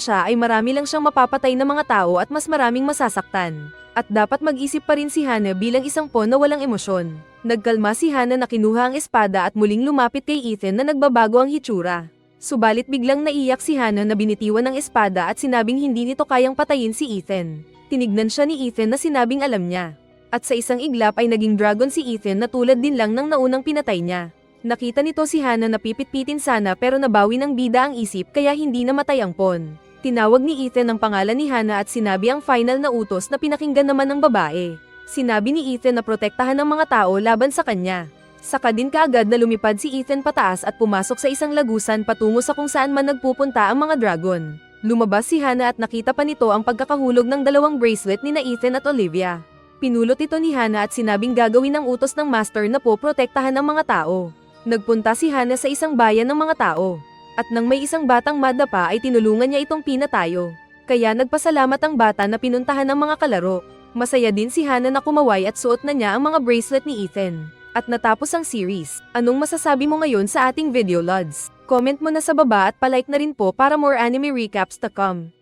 A: siya ay marami lang siyang mapapatay na mga tao at mas maraming masasaktan. At dapat mag-isip pa rin si Hana bilang isang pawn na walang emosyon. Nagkalma si Hana na kinuha ang espada at muling lumapit kay Ethan na nagbabago ang hitsura. Subalit biglang naiyak si Hana na binitiwan ng espada at sinabing hindi nito kayang patayin si Ethan. Tinignan siya ni Ethan na sinabing alam niya. At sa isang iglap ay naging dragon si Ethan na tulad din lang ng naunang pinatay niya. Nakita nito si Hana na pipit-pitin sana pero nabawi ng bida ang isip kaya hindi namatay ang pawn. Tinawag ni Ethan ang pangalan ni Hana at sinabi ang final na utos na pinakinggan naman ng babae. Sinabi ni Ethan na protektahan ng mga tao laban sa kanya. Saka din kaagad na lumipad si Ethan pataas at pumasok sa isang lagusan patungo sa kung saan man nagpupunta ang mga dragon. Lumabas si Hana at nakita pa nito ang pagkakahulog ng dalawang bracelet ni Ethan at Olivia. Pinulot ito ni Hana at sinabing gagawin ng utos ng master na poprotektahan ng mga tao. Nagpunta si Hana sa isang bayan ng mga tao. At nang may isang batang madapa ay tinulungan niya itong pinatayo. Kaya nagpasalamat ang bata na pinuntahan ng mga kalaro. Masaya din si Hana na kumaway at suot na niya ang mga bracelet ni Ethan. At natapos ang series. Anong masasabi mo ngayon sa ating video, Lods? Comment mo na sa baba at palike na rin po para more anime recaps to come.